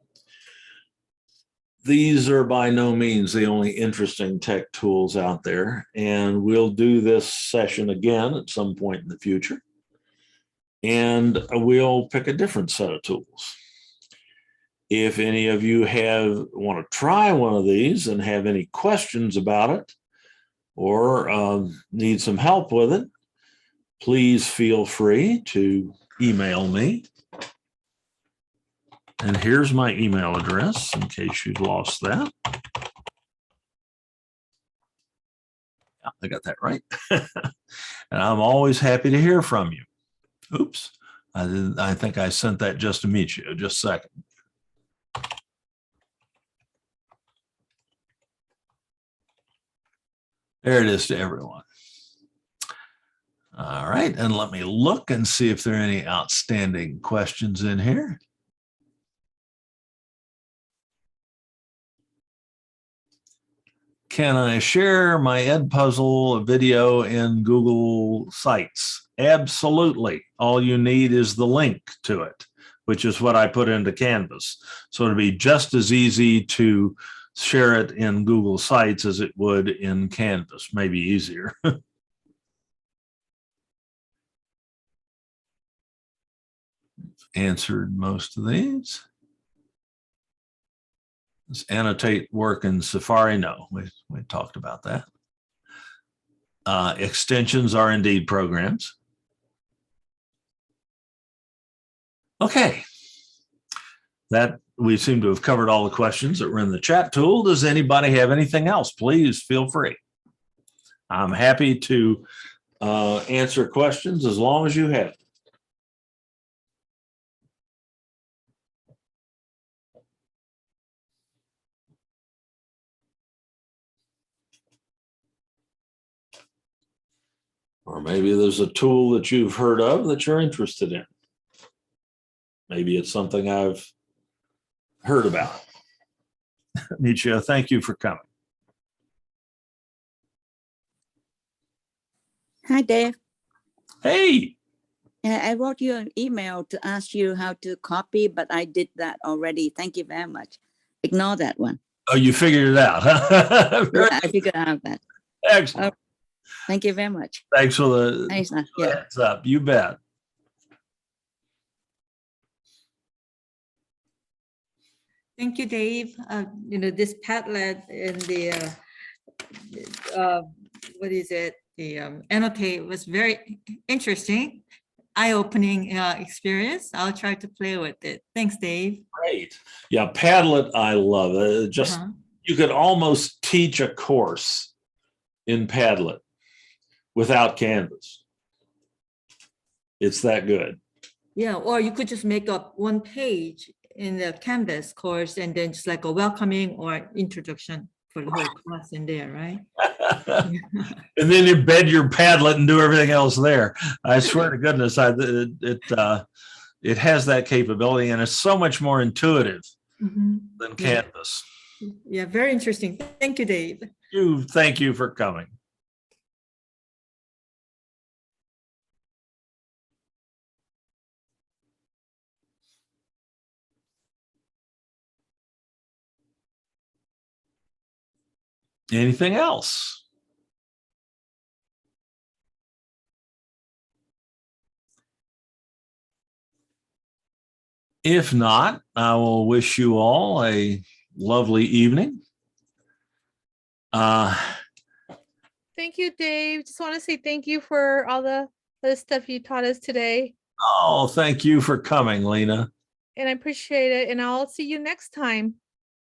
These are by no means the only interesting tech tools out there, and we'll do this session again at some point in the future, and we'll pick a different set of tools. If any of you want to try one of these and have any questions about it, or need some help with it, please feel free to email me. And here's my email address in case you've lost that. Yeah, I got that right. And I'm always happy to hear from you. Oops, I think I sent that just to meet you. Just a second. There it is to everyone. All right, and let me look and see if there are any outstanding questions in here. Can I share my Edpuzzle video in Google Sites? Absolutely. All you need is the link to it, which is what I put into Canvas. So it'll be just as easy to share it in Google Sites as it would in Canvas, maybe easier. Answered most of these. Does Annotate work in Safari? No, we talked about that. Extensions are indeed programs. Okay. That we seem to have covered all the questions that were in the chat tool. Does anybody have anything else? Please feel free. I'm happy to answer questions as long as you have. Or maybe there's a tool that you've heard of that you're interested in. Maybe it's something I've heard about. Michio, thank you for coming. Hi, Dave. Hey. I wrote you an email to ask you how to copy, but I did that already. Thank you very much. Ignore that one. Oh, you figured it out. Huh? Yeah, I figured out that. Excellent. Thank you very much. Thanks for the Thanks. Yeah. heads up. You bet. Thank you, Dave. This Padlet and the what is it? The Annotate was very interesting, eye-opening experience. I'll try to play with it. Thanks, Dave. Great. Yeah, Padlet, I love it. Just you could almost teach a course in Padlet without Canvas. It's that good. Yeah, or you could just make up one page in the Canvas course and then just like a welcoming or introduction for the whole class in there, right? And then you embed your Padlet and do everything else there. I swear to goodness, it has that capability, and it's so much more intuitive Mhm. than Yeah. Canvas. Yeah, very interesting. Thank you, Dave. Thank you for coming. Anything else? If not, I will wish you all a lovely evening. Thank you, Dave. Just want to say thank you for all the stuff you taught us today. Oh, thank you for coming, Lena. And I appreciate it. And I'll see you next time.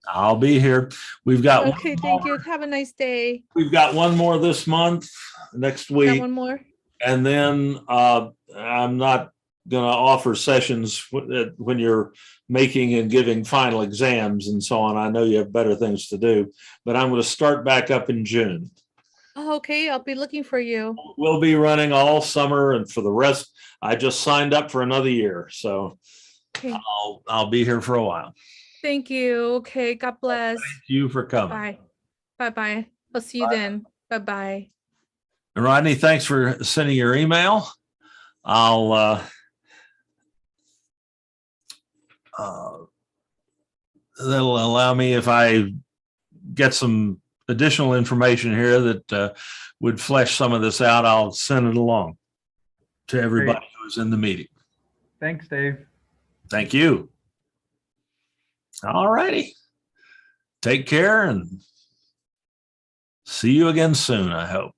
I'll be here. We've got Okay, thank you. Have a nice day. We've got one more this month, next Got week, one more? and then I'm not going to offer sessions when you're making and giving final exams and so on. I know you have better things to do, but I'm going to start back up in June. Oh, okay, I'll be looking for you. We'll be running all summer, and for the rest, I just signed up for another year, so Okay, I'll be here for a while. thank you. Okay, God bless. Thank you for coming. Bye. Bye-bye. I'll see you then. Bye-bye. And Rodney, thanks for sending your email. That'll allow me, if I get some additional information here that would flesh some of this out, I'll send it along to everybody who's in the meeting. Thanks, Dave. Thank you. All righty. Take care and see you again soon, I hope.